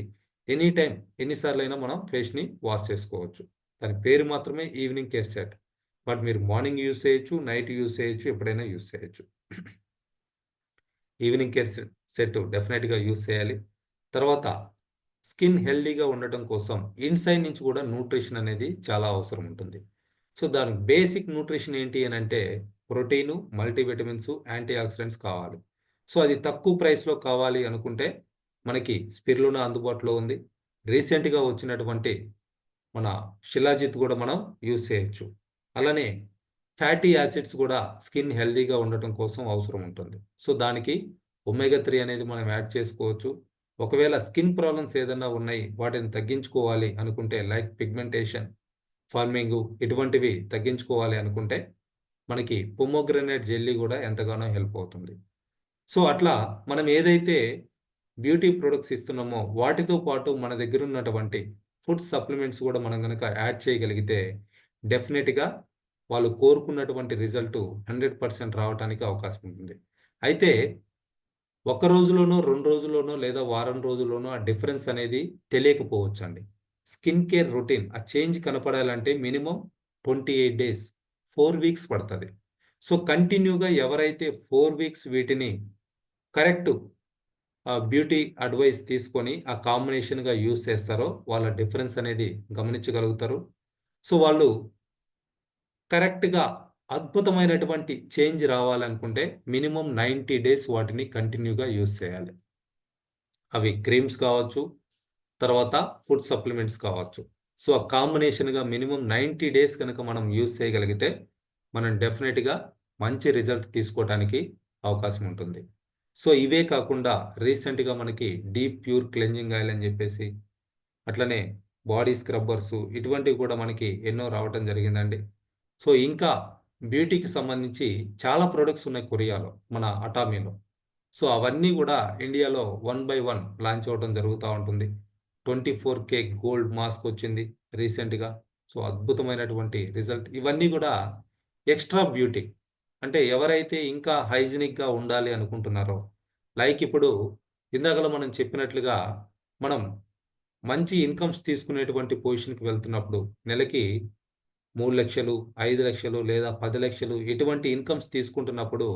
ఎనీ టైమ్ ఎన్ని సార్లైనా మనం ఫేస్‌ని వాష్ చేసుకోవచ్చు. దాని పేరు మాత్రమే ఈవినింగ్ కేర్ సెట్. బట్ మీరు మార్నింగ్ యూజ్ చేయొచ్చు, నైట్ యూజ్ చేయొచ్చు, ఎప్పుడైనా యూజ్ చేయొచ్చు. ఈవినింగ్ కేర్ సెట్ డెఫినెట్‌గా యూజ్ చేయాలి. తర్వాత స్కిన్ హెల్తీగా ఉండటం కోసం ఇన్‌సైడ్ నుంచి కూడా న్యూట్రిషన్ అనేది చాలా అవసరం ఉంటుంది. సో, దాని బేసిక్ న్యూట్రిషన్ ఏంటి అనంటే ప్రోటీను, మల్టీవిటమిన్స్, యాంటీ ఆక్సిడెంట్స్ కావాలి. సో, అది తక్కువ ప్రైస్‌లో కావాలి అనుకుంటే మనకి స్పిరులినా అందుబాటులో ఉంది. రీసెంట్‌గా వచ్చినటువంటి మన షిలాజిత్ గూడా మనం యూజ్ చేయొచ్చు. అలానే ఫ్యాటీ యాసిడ్స్ గూడా స్కిన్ హెల్తీగా ఉండటం కోసం అవసరం ఉంటుంది. సో, దానికి ఒమేగా 3 అనేది మనం యాడ్ చేసుకోవచ్చు. ఒకవేళ స్కిన్ ప్రాబ్లమ్స్ ఏదన్నా ఉన్నాయి, వాటిని తగ్గించుకోవాలి అనుకుంటే లైక్ పిగ్మెంటేషన్, ఫార్మింగు ఇటువంటివి తగ్గించుకోవాలి అనుకుంటే మనకి పొమోగ్రానేట్ జెల్లీ గూడా ఎంతగానో హెల్ప్ అవుతుంది. సో, అట్లా మనం ఏదైతే బ్యూటీ ప్రొడక్ట్స్ ఇస్తున్నామో, వాటితో పాటు మన దగ్గరున్నటువంటి ఫుడ్ సప్లిమెంట్స్ గూడా మనం గనక యాడ్ చేయగలిగితే, డెఫినిట్‌గా వాళ్ళు కోరుకున్నటువంటి రిజల్టు 100% రావటానికి అవకాశం ఉంటుంది. అయితే ఒక రోజులోనో, 2 రోజుల్లోనో లేదా వారం రోజుల్లోనో ఆ డిఫరెన్స్ అనేది తెలియకపోవచ్చండి. స్కిన్ కేర్ రొటీన్ ఆ చేంజ్ కనపడాలంటే మినిమమ్ 28 డేస్, 4 వీక్స్ పడతది. సో, కంటిన్యూగా ఎవరైతే 4 వీక్స్ వీటిని కరెక్ట్ బ్యూటీ అడ్వైస్ తీసుకొని ఆ కాంబినేషన్‌గా యూజ్ చేస్తారో వాళ్ళ డిఫరెన్స్ అనేది గమనించగలుగుతారు. సో, వాళ్ళు కరెక్ట్‌గా అద్భుతమైనటువంటి చేంజ్ రావాలనుకుంటే మినిమమ్ 90 డేస్ వాటిని కంటిన్యూగా యూజ్ చేయాలి. అవి క్రీమ్స్ కావచ్చు, తర్వాత ఫుడ్ సప్లిమెంట్స్ కావచ్చు. సో, ఆ కాంబినేషన్‌గా మినిమమ్ 90 డేస్ గనక మనం యూజ్ చేయగలిగితే, మనం డెఫినిట్‌గా మంచి రిజల్ట్ తీసుకోవటానికి అవకాశం ఉంటుంది. సో, ఇవే కాకుండా రీసెంట్‌గా మనకి డీప్ ప్యూర్ క్లెన్జింగ్ ఆయిల్ అని జెప్పేసి, అట్లనే బాడీ స్క్రబ్బర్సు ఇటువంటివి కూడా మనకి ఎన్నో రావటం జరిగిందండి. సో, ఇంకా బ్యూటీకి సంబంధించి చాలా ప్రొడక్ట్స్ ఉన్నాయి కొరియాలో, మన అటామీలో. సో, అవన్నీ గూడా ఇండియాలో వన్ బై వన్ లాంచ్ అవ్వటం జరుగుతా ఉంటుంది. 24K గోల్డ్ మాస్క్ వచ్చింది రీసెంట్‌గా. సో, అద్భుతమైనటువంటి రిజల్ట్. ఇవన్నీ గూడా ఎక్స్‌ట్రా బ్యూటీ. అంటే ఎవరైతే ఇంకా హైజినిక్‌గా ఉండాలి అనుకుంటున్నారో, లైక్ ఇప్పుడు ఇందాకల మనం చెప్పినట్లుగా మనం మంచి ఇన్‌కమ్స్ తీసుకునేటువంటి పొజిషన్‌కి వెళ్తున్నప్పుడు నెలకి 3,00,000, 5,00,000 లేదా 10,00,000 ఎటువంటి ఇన్‌కమ్స్ తీసుకుంటున్నప్పుడు,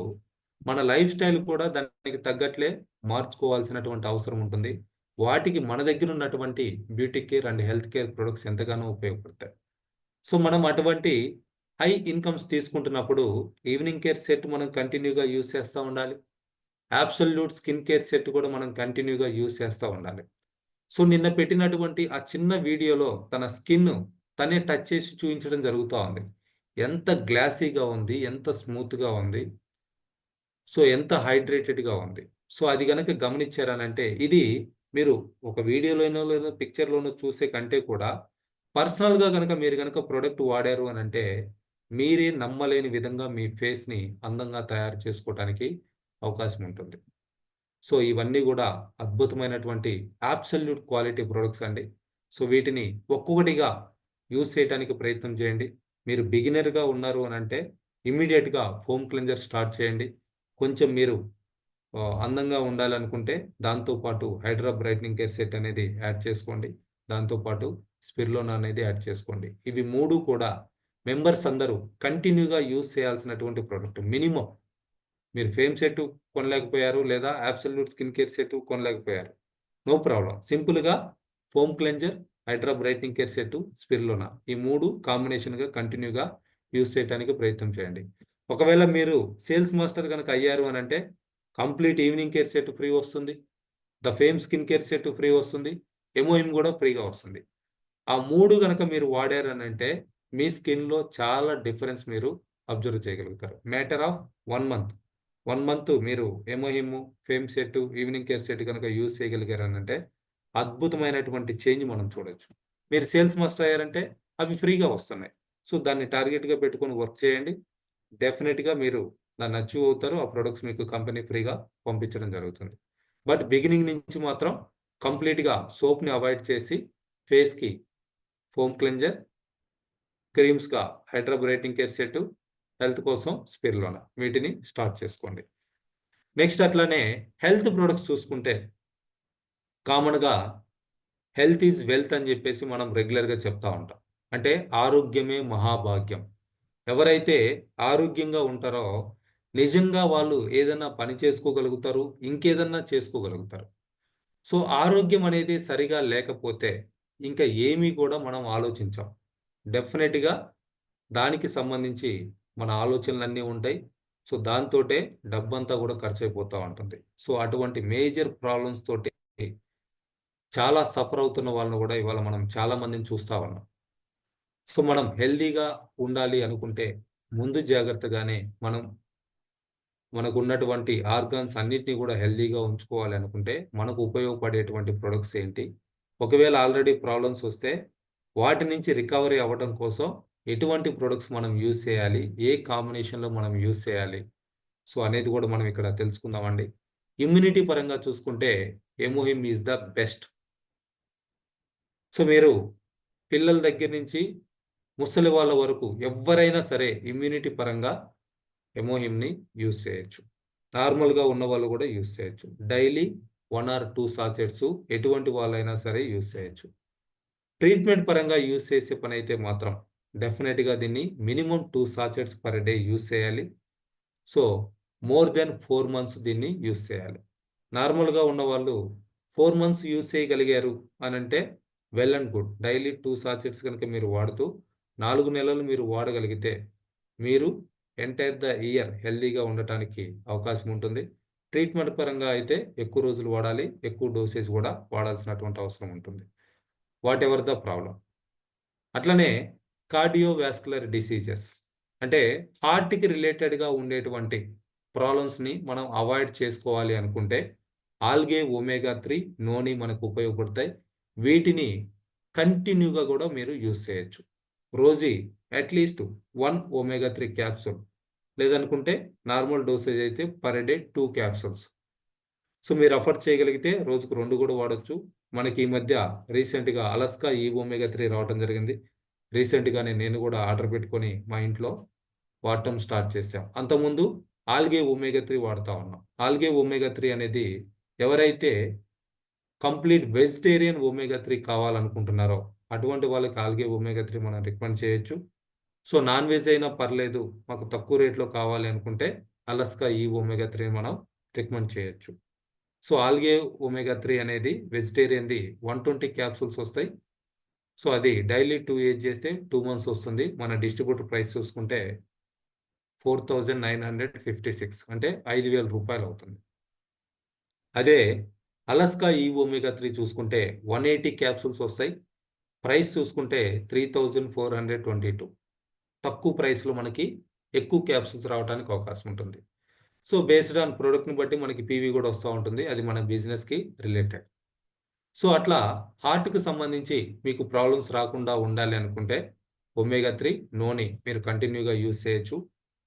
మన లైఫ్ స్టైల్ కూడా దానికి తగ్గట్లే మార్చుకోవాల్సినటువంటి అవసరం ఉంటుంది. వాటికి మన దగ్గరున్నటువంటి beauty care and health care products ఎంతగానో ఉపయోగపడతాయి. సో, మనం అటువంటి హై ఇన్‌కమ్స్ తీసుకుంటున్నప్పుడు ఈవినింగ్ కేర్ సెట్ మనం కంటిన్యూగా యూజ్ చేస్తా ఉండాలి. అబ్సల్యూట్ స్కిన్ కేర్ సెట్ కూడా మనం కంటిన్యూగా యూజ్ చేస్తా ఉండాలి. సో, నిన్న పెట్టినటువంటి ఆ చిన్న వీడియోలో తన స్కిన్ తనే టచ్ చేసి చూయించడం జరుగుతా ఉంది. ఎంత గ్లాసీగా ఉంది, ఎంత స్మూత్‌గా ఉంది. సో, ఎంత హైడ్రేటెడ్‌గా ఉంది. సో, అది గనక గమనిచ్చారనంటే ఇది మీరు ఒక వీడియోలోనో లేదా పిక్చర్‌లోనో చూసే కంటే కూడా పర్సనల్‌గా గనక మీరు గనక ప్రొడక్ట్ వాడారు అనంటే మీరే నమ్మలేని విధంగా మీ ఫేస్‌ని అందంగా తయారు చేసుకోవటానికి అవకాశం ఉంటుంది. సో, ఇవన్నీ గూడా అద్భుతమైనటువంటి అబ్సల్యూట్ క్వాలిటీ ప్రొడక్ట్స్ అండి. సో, వీటిని ఒక్కొక్కటిగా యూజ్ చేయటానికి ప్రయత్నం చేయండి. మీరు బిగినర్‌గా ఉన్నారు అనంటే ఇమ్మీడియట్గా ఫోమ్ క్లెన్జర్ స్టార్ట్ చేయండి. కొంచెం మీరు అందంగా ఉండాలనుకుంటే దాంతోపాటు హైడ్రా బ్రైట్నింగ్ కేర్ సెట్ అనేది యాడ్ చేసుకోండి. దాంతోపాటు స్పిర్లోనా అనేది యాడ్ చేసుకోండి. ఇవి 3 కూడా మెంబర్స్ అందరూ కంటిన్యూగా యూజ్ చేయాల్సినటువంటి ప్రోడక్ట్. మినిమమ్ మీరు ఫేమ్ సెట్ కొనలేకపోయారు లేదా అబ్సల్యూట్ స్కిన్ కేర్ సెట్ కొనలేకపోయారు. No problem. సింపుల్‌గా foam cleanser, hydra brightening care set, spirulina ఈ 3 కాంబినేషన్‌గా కంటిన్యూగా యూజ్ చేయడానికి ప్రయత్నం చేయండి. ఒకవేళ మీరు సేల్స్ మాస్టర్ గనక అయ్యారు అనంటే complete evening care set free వస్తుంది. The fame skin care set free వస్తుంది. ఎమోయిమ్ కూడా ఫ్రీగా వస్తుంది. ఆ 3 గనక మీరు వాడారనంటే మీ స్కిన్‌లో చాలా డిఫరెన్స్ మీరు అబ్జర్వ్ చేయగలుగుతారు. Matter of 1 month. 1 మంత్ మీరు ఎమోహిమ్, fame set, evening care set గనక యూజ్ చేయగలిగారనంటే అద్భుతమైనటువంటి చేంజ్ మనం చూడొచ్చు. మీరు సేల్స్ మాస్టర్ అయ్యారంటే అవి ఫ్రీగా వస్తున్నాయి. సో, దాన్ని టార్గెట్‌గా పెట్టుకొని వర్క్ చేయండి. డెఫినిట్‌గా మీరు దాన్ని అచీవ్ అవుతారు. ఆ ప్రొడక్ట్స్ మీకు కంపెనీ ఫ్రీగా పంపించడం జరుగుతుంది. బట్ బిగినింగ్ నుంచి మాత్రం కంప్లీట్‌గా సోప్‌ని అవాయిడ్ చేసి ఫేస్‌కి ఫోమ్ క్లెన్జర్, క్రీమ్స్‌గా hydra brightening care set, health కోసం స్పిర్లోనా వీటిని స్టార్ట్ చేసుకోండి. నెక్స్ట్ అట్లనే హెల్త్ ప్రొడక్ట్స్ చూసుకుంటే కామన్‌గా హెల్త్ ఈజ్ వెల్త్ అని చెప్పేసి మనం రెగ్యులర్‌గా చెప్తా ఉంటాం. అంటే ఆరోగ్యమే మహాభాగ్యం. ఎవరైతే ఆరోగ్యంగా ఉంటారో నిజంగా వాళ్ళు ఏదన్నా పని చేసుకోగలుగుతారు. ఇంకేదన్నా చేసుకోగలుగుతారు. సో, ఆరోగ్యం అనేది సరిగా లేకపోతే ఇంకా ఏమీ కూడా మనం ఆలోచించం. డెఫినెట్‌గా దానికి సంబంధించి మన ఆలోచనలన్నీ ఉంటాయి. సో, దాంతోటే డబ్బంతా కూడా ఖర్చయిపోతా ఉంటుంది. సో, అటువంటి మేజర్ ప్రాబ్లమ్స్ తోటి చాలా సఫర్ అవుతున్న వాళ్ళని కూడా ఇవాళ మనం చాలా మందిని చూస్తా ఉన్నాం. సో, మనం హెల్తీగా ఉండాలి అనుకుంటే ముందు జాగ్రత్తగానే మనం మనకున్నటువంటి ఆర్గాన్స్ అన్నిటిని కూడా హెల్తీగా ఉంచుకోవాలి అనుకుంటే మనకు ఉపయోగపడేటువంటి ప్రొడక్ట్స్ ఏంటి? ఒకవేళ ఆల్రెడీ ప్రాబ్లమ్స్ వస్తే వాటి నుంచి రికవరీ అవ్వడం కోసం ఎటువంటి ప్రొడక్ట్స్ మనం యూజ్ చేయాలి? ఏ కాంబినేషన్‌లో మనం యూజ్ చేయాలి? సో, అనేది కూడా మనం ఇక్కడ తెలుసుకుందామండి. ఇమ్యూనిటీ పరంగా చూసుకుంటే ఎమోహిమ్ ఈస్ ద బెస్ట్. సో, మీరు పిల్లల దగ్గర నుంచి ముసలి వాళ్ళ వరకు ఎవ్వరైనా సరే ఇమ్యూనిటీ పరంగా ఎమోహిమ్‌ని యూజ్ చేయొచ్చు. నార్మల్‌గా ఉన్నవాళ్ళు కూడా యూజ్ చేయొచ్చు. డైలీ 1 ఆర్ 2 సాచెట్స్ ఎటువంటి వాళ్ళైనా సరే యూజ్ చేయొచ్చు. ట్రీట్మెంట్ పరంగా యూజ్ చేసే పనైతే మాత్రం డెఫినిట్‌గా దీన్ని minimum 2 sachets per day use చేయాలి. సో, మోర్ దెన్ 4 మంత్స్ దీన్ని యూజ్ చేయాలి. నార్మల్‌గా ఉన్నవాళ్ళు 4 మంత్స్ యూజ్ చేయగలిగారు అనంటే well and good. Daily 2 sachets గనుక మీరు వాడుతూ 4 నెలలు మీరు వాడగలిగితే మీరు ఎంటైర్ ద ఇయర్ హెల్తీగా ఉండటానికి అవకాశం ఉంటుంది. ట్రీట్మెంట్ పరంగా అయితే ఎక్కువ రోజులు వాడాలి. ఎక్కువ డోసేజ్ కూడా వాడాల్సినటువంటి అవసరం ఉంటుంది. Whatever the problem. అట్లనే కార్డియోవాస్కులర్ డిసీజెస్ అంటే హార్ట్‌కి రిలేటెడ్‌గా ఉండేటువంటి ప్రాబ్లమ్స్‌ని మనం అవాయిడ్ చేసుకోవాలి అనుకుంటే ఆల్గే ఒమేగా 3 నోని మనకు ఉపయోగపడతాయి. వీటిని కంటిన్యూగా కూడా మీరు యూజ్ చేయొచ్చు. రోజీ అట్‌లీస్ట్ 1 ఒమేగా 3 క్యాప్సూల్ లేదనుకుంటే నార్మల్ డోసేజ్ అయితే పర్ డే 2 క్యాప్సూల్స్. సో, మీరు అఫోర్డ్ చేయగలిగితే రోజుకు 2 కూడా వాడొచ్చు. మనకి ఈ మధ్య రీసెంట్‌గా అలాస్కా ఈ ఒమేగా 3 రావటం జరిగింది. రీసెంట్‌గానే నేను కూడా ఆర్డర్ పెట్టుకొని మా ఇంట్లో వాడటం స్టార్ట్ చేశాం. అంతకుముందు ఆల్గే ఒమేగా 3 వాడుతా ఉన్నాం. ఆల్గే ఒమేగా 3 అనేది ఎవరైతే కంప్లీట్ వెజిటేరియన్ ఒమేగా 3 కావాలనుకుంటున్నారో అటువంటి వాళ్ళకి ఆల్గే ఒమేగా 3 మనం రికమెండ్ చేయొచ్చు. సో, నాన్ వెజ్ అయినా పర్లేదు మాకు తక్కువ రేట్‌లో కావాలి అనుకుంటే అలాస్కా ఈ ఒమేగా 3 మనం రికమెండ్ చేయొచ్చు. సో, ఆల్గే ఒమేగా 3 అనేది వెజిటేరియన్‌ది 120 క్యాప్సూల్స్ వస్తాయి. సో, అది డైలీ 2 యూజ్ చేస్తే 2 మంత్స్ వస్తుంది. మన డిస్ట్రిబ్యూటర్ ప్రైస్ చూసుకుంటే 4956 అంటే రూ. 5,000 అవుతుంది. అదే అలాస్కా ఈ ఒమేగా 3 చూసుకుంటే 180 క్యాప్సూల్స్ వస్తాయి. ప్రైస్ చూసుకుంటే 3422 తక్కువ ప్రైస్‌లో మనకి ఎక్కువ క్యాప్సూల్స్ రావడానికి అవకాశం ఉంటుంది. సో, బేస్డ్ ఆన్ ప్రొడక్ట్‌ని బట్టి మనకి పీవీ కూడా వస్తా ఉంటుంది. అది మన బిజినెస్‌కి రిలేటెడ్. సో, అట్లా హార్ట్‌కి సంబంధించి మీకు ప్రాబ్లమ్స్ రాకుండా ఉండాలి అనుకుంటే ఒమేగా 3 నోని మీరు కంటిన్యూగా యూజ్ చేయొచ్చు.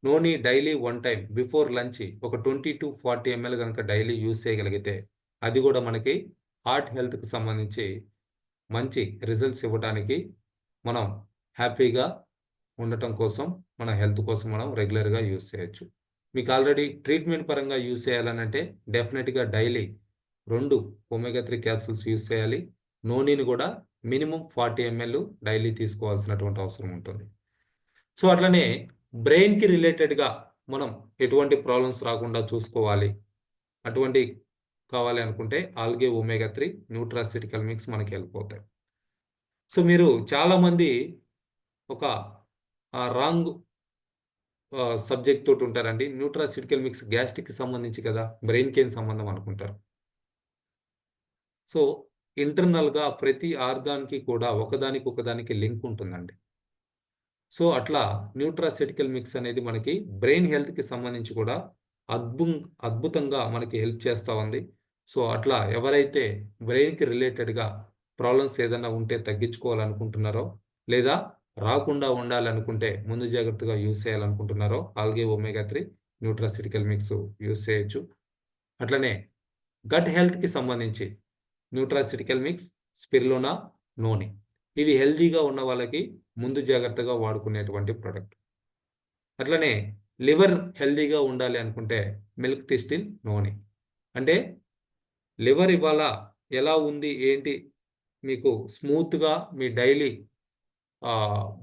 నోని డైలీ 1 టైమ్ బిఫోర్ లంచ్ ఒక 20-40 ఎంఎల్ గనుక డైలీ యూజ్ చేయగలిగితే అది కూడా మనకి హార్ట్ హెల్త్‌కి సంబంధించి మంచి రిజల్ట్స్ ఇవ్వటానికి మనం హ్యాపీగా ఉండటం కోసం మన హెల్త్ కోసం మనం రెగ్యులర్గా యూస్ చేయొచ్చు. మీకు ఆల్రెడీ ట్రీట్మెంట్ పరంగా యూస్ చేయాలనంటే డెఫినెట్గా డైలీ 2 ఒమేగా 3 క్యాప్సూల్స్ యూస్ చేయాలి. నూనెని కూడా మినిమం 40 ml డైలీ తీసుకోవాల్సినటువంటి అవసరం ఉంటుంది. సో అట్లనే బ్రెయిన్కి రిలేటెడ్గా మనం ఎటువంటి ప్రాబ్లమ్స్ రాకుండా చూసుకోవాలి, అటువంటి కావాలి అనుకుంటే ఆల్గే ఒమేగా 3 న్యూట్రాసిటికల్ మిక్స్ మనకి హెల్ప్ అవుతాయి. సో మీరు చాలామంది ఒక రాంగ్ సబ్జెక్ట్ తోటి ఉంటారండి. న్యూట్రాసిటికల్ మిక్స్ గ్యాస్ట్రిక్కి సంబంధించి కదా, బ్రెయిన్కి ఏం సంబంధం అనుకుంటారు. సో ఇంటర్నల్గా ప్రతి ఆర్గాన్కి కూడా ఒకదానికి లింక్ ఉంటుందండి. సో అట్లా న్యూట్రాసిటికల్ మిక్స్ అనేది మనకి బ్రెయిన్ హెల్త్కి సంబంధించి కూడా అద్భు అద్భుతంగా మనకి హెల్ప్ చేస్తూ ఉంది. సో అట్లా ఎవరైతే బ్రెయిన్కి రిలేటెడ్గా ప్రాబ్లమ్స్ ఏదైనా ఉంటే తగ్గించుకోవాలనుకుంటున్నారో, లేదా రాకుండా ఉండాలనుకుంటే ముందు జాగ్రత్తగా యూస్ చేయాలనుకుంటున్నారో algae omega 3 nutraceutical mix use చేయొచ్చు. అట్లనే గట్ హెల్త్కి సంబంధించి న్యూట్రాసిటికల్ మిక్స్, స్పిరులినా, నోని ఇవి హెల్తీగా ఉన్న వాళ్ళకి ముందు జాగ్రత్తగా వాడుకునేటువంటి ప్రోడక్ట్. అట్లనే లివర్ హెల్తీగా ఉండాలి అనుకుంటే మిల్క్ థిస్టిన్, నోని. అంటే లివర్ ఇవాళ ఎలా ఉంది ఏంటి, మీకు స్మూత్గా మీ డైలీ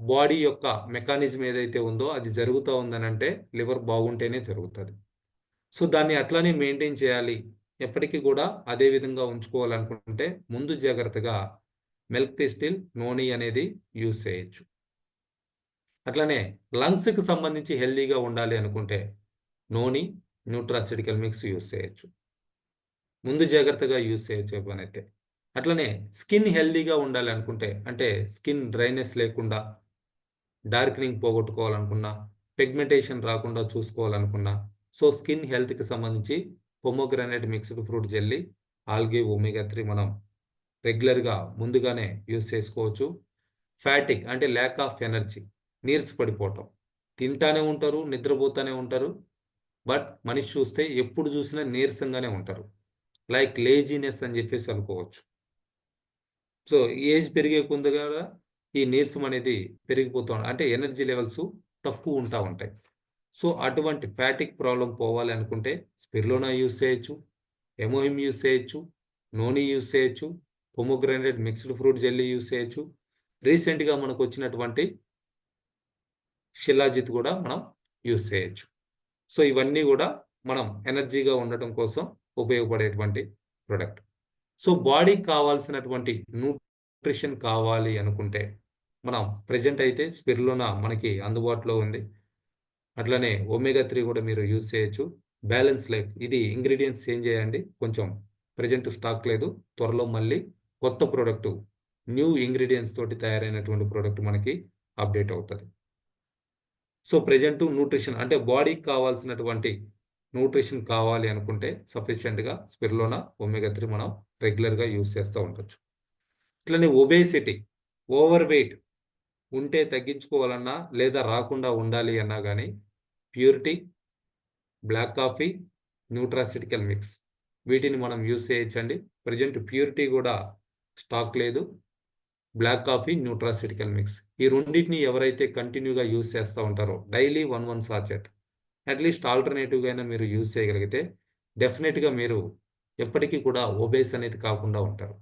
బాడీ యొక్క మెకానిజం ఏదైతే ఉందో అది జరుగుతూ ఉందనంటే లివర్ బాగుంటేనే జరుగుతుంది. సో దాన్ని అట్లానే మెయింటైన్ చేయాలి, ఎప్పటికీ కూడా అదే విధంగా ఉంచుకోవాలనుకుంటే ముందు జాగ్రత్తగా మిల్క్ థిస్టిల్, నోని అనేది యూస్ చేయొచ్చు. అట్లనే లంగ్స్కి సంబంధించి హెల్తీగా ఉండాలి అనుకుంటే నోని, న్యూట్రాసిటికల్ మిక్స్ యూస్ చేయొచ్చు. ముందు జాగ్రత్తగా యూస్ చేయొచ్చు పనైతే. అట్లనే స్కిన్ హెల్తీగా ఉండాలి అనుకుంటే, అంటే స్కిన్ డ్రైనెస్ లేకుండా, డార్క్నింగ్ పోగొట్టుకోవాలనుకున్నా, పిగ్మెంటేషన్ రాకుండా చూసుకోవాలనుకున్నా, సో స్కిన్ హెల్త్కి సంబంధించి pomegranate mixed fruit jelly, algae omega 3 మనం రెగ్యులర్గా ముందుగానే యూస్ చేసుకోవచ్చు. ఫ్యాటిక్ అంటే ల్యాక్ ఆఫ్ ఎనర్జీ, నీరసపడిపోవటం, తింటానే ఉంటారు, నిద్రపోతూనే ఉంటారు, బట్ మనిషి చూస్తే ఎప్పుడు చూసినా నీరసంగానే ఉంటారు. లైక్ లేజీనెస్ అని చెప్పేసి అనుకోవచ్చు. సో ఏజ్ పెరిగే కొద్దిగా ఈ నీరసం అనేది పెరిగిపోతూ అంటే ఎనర్జీ లెవెల్స్ తక్కువ ఉంటాయి. సో అటువంటి ఫ్యాటిక్ ప్రాబ్లం పోవాలి అనుకుంటే స్పిరులినా యూస్ చేయొచ్చు, ఎమోహిమ్ యూస్ చేయొచ్చు, నోని యూస్ చేయొచ్చు, pomegranate mixed fruit jelly use చేయొచ్చు. రీసెంట్గా మనకు వచ్చినటువంటి షిలాజిత్ కూడా మనం యూస్ చేయొచ్చు. సో ఇవన్నీ కూడా మనం ఎనర్జీగా ఉండటం కోసం ఉపయోగపడేటువంటి ప్రొడక్ట్. సో బాడీకి కావాల్సినటువంటి న్యూట్రిషన్ కావాలి అనుకుంటే మనం ప్రజెంట్ అయితే స్పిరులినా మనకి అందుబాటులో ఉంది. అట్లనే ఒమేగా 3 కూడా మీరు యూజ్ చేయొచ్చు. బ్యాలెన్స్ లైఫ్ ఇది ఇంగ్రీడియంట్స్ చేంజ్ చేయండి, కొంచెం ప్రజెంట్ స్టాక్ లేదు, త్వరలో మళ్ళీ కొత్త ప్రోడక్ట్ న్యూ ఇంగ్రీడియంట్స్ తోటి తయారైనటువంటి ప్రోడక్ట్ మనకి అప్డేట్ అవుతుంది. సో ప్రజెంట్ న్యూట్రిషన్ అంటే బాడీకి కావాల్సినటువంటి న్యూట్రిషన్ కావాలి అనుకుంటే సఫిషియెంట్గా స్పిరులినా, ఒమేగా 3 మనం రెగ్యులర్గా యూజ్ చేస్తూ ఉండొచ్చు. ఇట్లనే ఒబేసిటీ, ఓవర్ వెయిట్ ఉంటే తగ్గించుకోవాలన్నా లేదా రాకుండా ఉండాలి అన్నా కానీ purity, black coffee, nutraceutical mix వీటిని మనం యూజ్ చేయొచ్చండి. ప్రజెంట్ ప్యూరిటీ కూడా స్టాక్ లేదు, బ్లాక్ కాఫీ, న్యూట్రాసిటికల్ మిక్స్ ఈ రెండింటిని ఎవరైతే కంటిన్యూగా యూజ్ చేస్తూ ఉంటారో డైలీ 1 సాచెట్ అట్లీస్ట్ ఆల్టర్నేటివ్గా అయినా మీరు యూజ్ చేయగలిగితే డెఫినెట్గా మీరు ఎప్పటికీ కూడా ఒబేస్ అనేది కాకుండా ఉంటారు.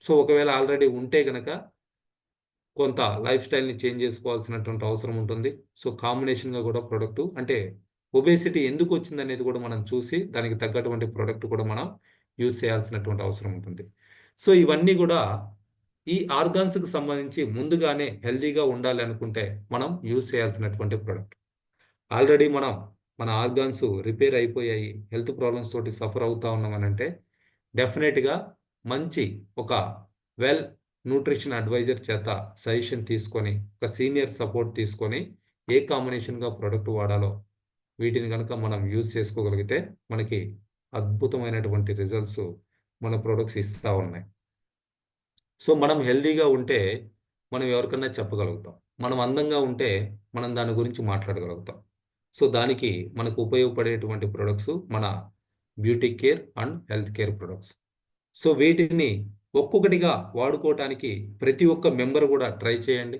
సో ఒకవేళ ఆల్రెడీ ఉంటే కనుక కొంత లైఫ్ స్టైల్ని చేంజ్ చేసుకోవాల్సినటువంటి అవసరం ఉంటుంది. సో కాంబినేషన్గా కూడా ప్రోడక్ట్ అంటే ఒబేసిటీ ఎందుకు వచ్చిందనేది కూడా మనం చూసి దానికి తగ్గటువంటి ప్రోడక్ట్ కూడా మనం యూజ్ చేయాల్సినటువంటి అవసరం ఉంటుంది. సో ఇవన్నీ కూడా ఈ ఆర్గాన్స్కి సంబంధించి ముందుగానే హెల్తీగా ఉండాలి అనుకుంటే మనం యూజ్ చేయాల్సినటువంటి ప్రోడక్ట్. ఆల్రెడీ మనం మన ఆర్గాన్స్ రిపేర్ అయిపోయాయి, హెల్త్ ప్రాబ్లమ్స్ తోటి సఫర్ అవుతా ఉన్నామనంటే డెఫినెట్గా మంచి ఒక వెల్ న్యూట్రిషన్ అడ్వైజర్ చేత సజెషన్ తీసుకొని ఒక సీనియర్ సపోర్ట్ తీసుకొని ఏ కాంబినేషన్గా ప్రోడక్ట్ వాడాలో వీటిని కనుక మనం యూజ్ చేసుకోగలిగితే మనకి అద్భుతమైనటువంటి రిజల్ట్స్ మన ప్రోడక్ట్స్ ఇస్తూ ఉన్నాయి. సో మనం హెల్తీగా ఉంటే మనం ఎవరికన్నా చెప్పగలుగుతాం, మనం అందంగా ఉంటే మనం దాని గురించి మాట్లాడగలుగుతాం. సో దానికి మనకు ఉపయోగపడేటువంటి ప్రొడక్ట్స్ మన beauty care and health care products. So వీటిని ఒక్కొక్కటిగా వాడుకోవటానికి ప్రతి ఒక్క మెంబర్ కూడా ట్రై చేయండి.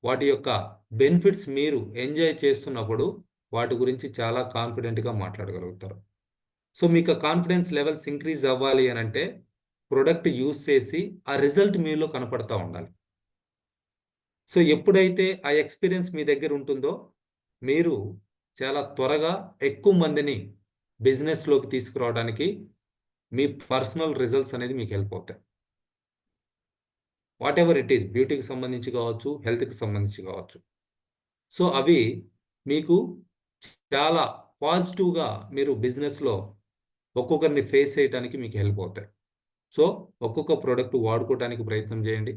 వాటి యొక్క బెనిఫిట్స్ మీరు ఎంజాయ్ చేస్తున్నప్పుడు వాటి గురించి చాలా కాన్ఫిడెంట్గా మాట్లాడగలుగుతారు. సో మీకు ఆ కాన్ఫిడెన్స్ లెవెల్స్ ఇంక్రీజ్ అవ్వాలి అని అంటే ప్రొడక్ట్ యూస్ చేసి ఆ రిజల్ట్ మీలో కనపడతా ఉండాలి. సో ఎప్పుడైతే ఆ ఎక్స్పీరియన్స్ మీ దగ్గర ఉంటుందో మీరు చాలా త్వరగా ఎక్కువ మందిని బిజినెస్లోకి తీసుకురావడానికి మీ పర్సనల్ రిజల్ట్స్ అనేది మీకు హెల్ప్ అవుతాయి. వాట్ ఎవర్ ఇట్ ఈస్, బ్యూటీకి సంబంధించి కావచ్చు, హెల్త్కి సంబంధించి కావచ్చు. సో అవి మీకు చాలా పాజిటివ్గా మీరు బిజినెస్లో ఒక్కొక్కరిని ఫేస్ చేయడానికి మీకు హెల్ప్ అవుతాయి. సో ఒక్కొక్క ప్రోడక్ట్ వాడుకోవడానికి ప్రయత్నం చేయండి.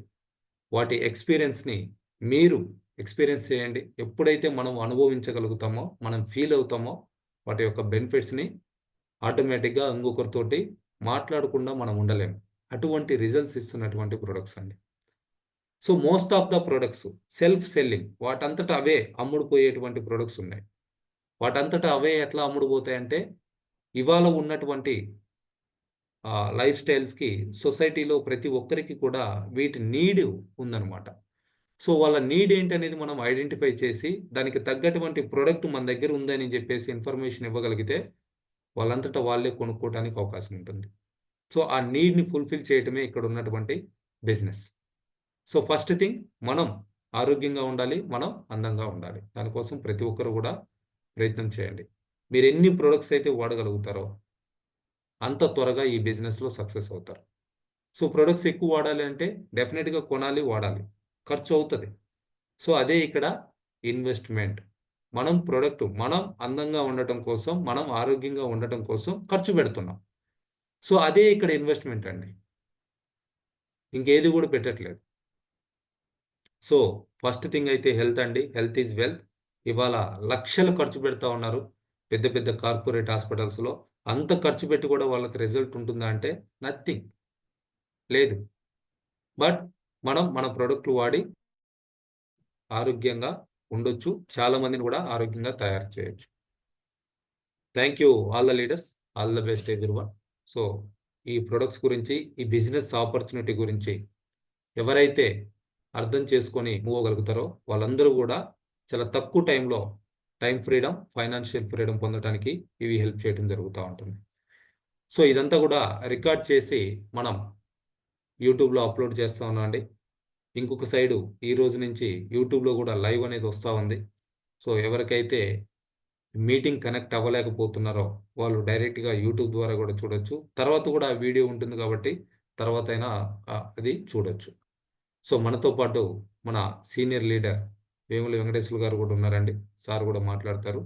వాటి ఎక్స్పీరియన్స్ని మీరు ఎక్స్పీరియన్స్ చేయండి. ఎప్పుడైతే మనం అనుభవించగలుగుతామో, మనం ఫీల్ అవుతామో వాటి యొక్క బెనిఫిట్స్ని ఆటోమేటిక్గా ఇంకొకరితోటి మాట్లాడకుండా మనం ఉండలేము. అటువంటి రిజల్ట్స్ ఇస్తున్నటువంటి ప్రొడక్ట్స్ అండి. So most of the products self selling, వాటంతటా అవే అమ్ముడుపోయేటువంటి ప్రొడక్ట్స్ ఉన్నాయి. వాటంతటా అవే ఎట్లా అమ్ముడుపోతాయంటే ఇవాళ ఉన్నటువంటి లైఫ్ స్టైల్స్కి సొసైటీలో ప్రతి ఒక్కరికి కూడా వీటి నీడ్ ఉందన్నమాట. సో వాళ్ళ నీడ్ ఏంటనేది మనం ఐడెంటిఫై చేసి దానికి తగ్గటువంటి ప్రోడక్ట్ మన దగ్గర ఉందని చెప్పేసి ఇన్ఫర్మేషన్ ఇవ్వగలిగితే వాళ్ళంతటా వాళ్ళే కొనుక్కోవడానికి అవకాశం ఉంటుంది. సో ఆ నీడ్ని ఫుల్ఫిల్ చేయటమే ఇక్కడ ఉన్నటువంటి బిజినెస్. సో ఫస్ట్ థింగ్, మనం ఆరోగ్యంగా ఉండాలి, మనం అందంగా ఉండాలి. దానికోసం ప్రతి ఒక్కరు కూడా ప్రయత్నం చేయండి. మీరు ఎన్ని ప్రొడక్ట్స్ అయితే వాడగలుగుతారో అంత త్వరగా ఈ బిజినెస్లో సక్సెస్ అవుతారు. సో ప్రొడక్ట్స్ ఎక్కువ వాడాలి అంటే డెఫినెట్గా కొనాలి, వాడాలి, ఖర్చు అవుతుంది. సో అదే ఇక్కడ ఇన్వెస్ట్మెంట్. మనం అందంగా ఉండటం కోసం, మనం ఆరోగ్యంగా ఉండటం కోసం ఖర్చు పెడుతున్నాం. సో అదే ఇక్కడ ఇన్వెస్ట్మెంట్ అండి, ఇంకేది కూడా పెట్టట్లేదు. సో ఫస్ట్ థింగ్ అయితే హెల్త్ అండి. Health is wealth. ఇవాళ లక్షలు ఖర్చు పెడతా ఉన్నారు పెద్ద పెద్ద కార్పొరేట్ హాస్పిటల్స్లో. అంత ఖర్చు పెట్టి కూడా వాళ్ళకి రిజల్ట్ ఉంటుందా అంటే నథింగ్, లేదు. బట్ మనం మన ప్రోడక్ట్లు వాడి ఆరోగ్యంగా ఉండొచ్చు, చాలా మందిని కూడా ఆరోగ్యంగా తయారు చేయొచ్చు. Thank you all the leaders, all the best everyone. So ఈ ప్రొడక్ట్స్ గురించి, ఈ బిజినెస్ ఆపర్చునిటీ గురించి ఎవరైతే అర్థం చేసుకొని మూవ్ అవ్వగలుగుతారో వాళ్ళందరూ కూడా చాలా తక్కువ టైంలో టైం ఫ్రీడమ్, ఫైనాన్షియల్ ఫ్రీడమ్ పొందడానికి ఇవి హెల్ప్ చేయడం జరుగుతూ ఉంటుంది. సో ఇదంతా కూడా రికార్డ్ చేసి మనం యూట్యూబ్లో అప్లోడ్ చేస్తూ ఉన్నాం అండి. ఇంకొక సైడు ఈ రోజు నుంచి యూట్యూబ్లో కూడా లైవ్ అనేది వస్తూ ఉంది. సో ఎవరికైతే మీటింగ్ కనెక్ట్ అవ్వలేకపోతున్నారో వాళ్ళు డైరెక్ట్గా యూట్యూబ్ ద్వారా కూడా చూడొచ్చు. తర్వాత కూడా ఆ వీడియో ఉంటుంది కాబట్టి తర్వాత అయినా అది చూడొచ్చు. సో మనతో పాటు మన సీనియర్ లీడర్ వేముల వెంకటేశ్వర గారు కూడా ఉన్నారండి. సార్ కూడా మాట్లాడతారు.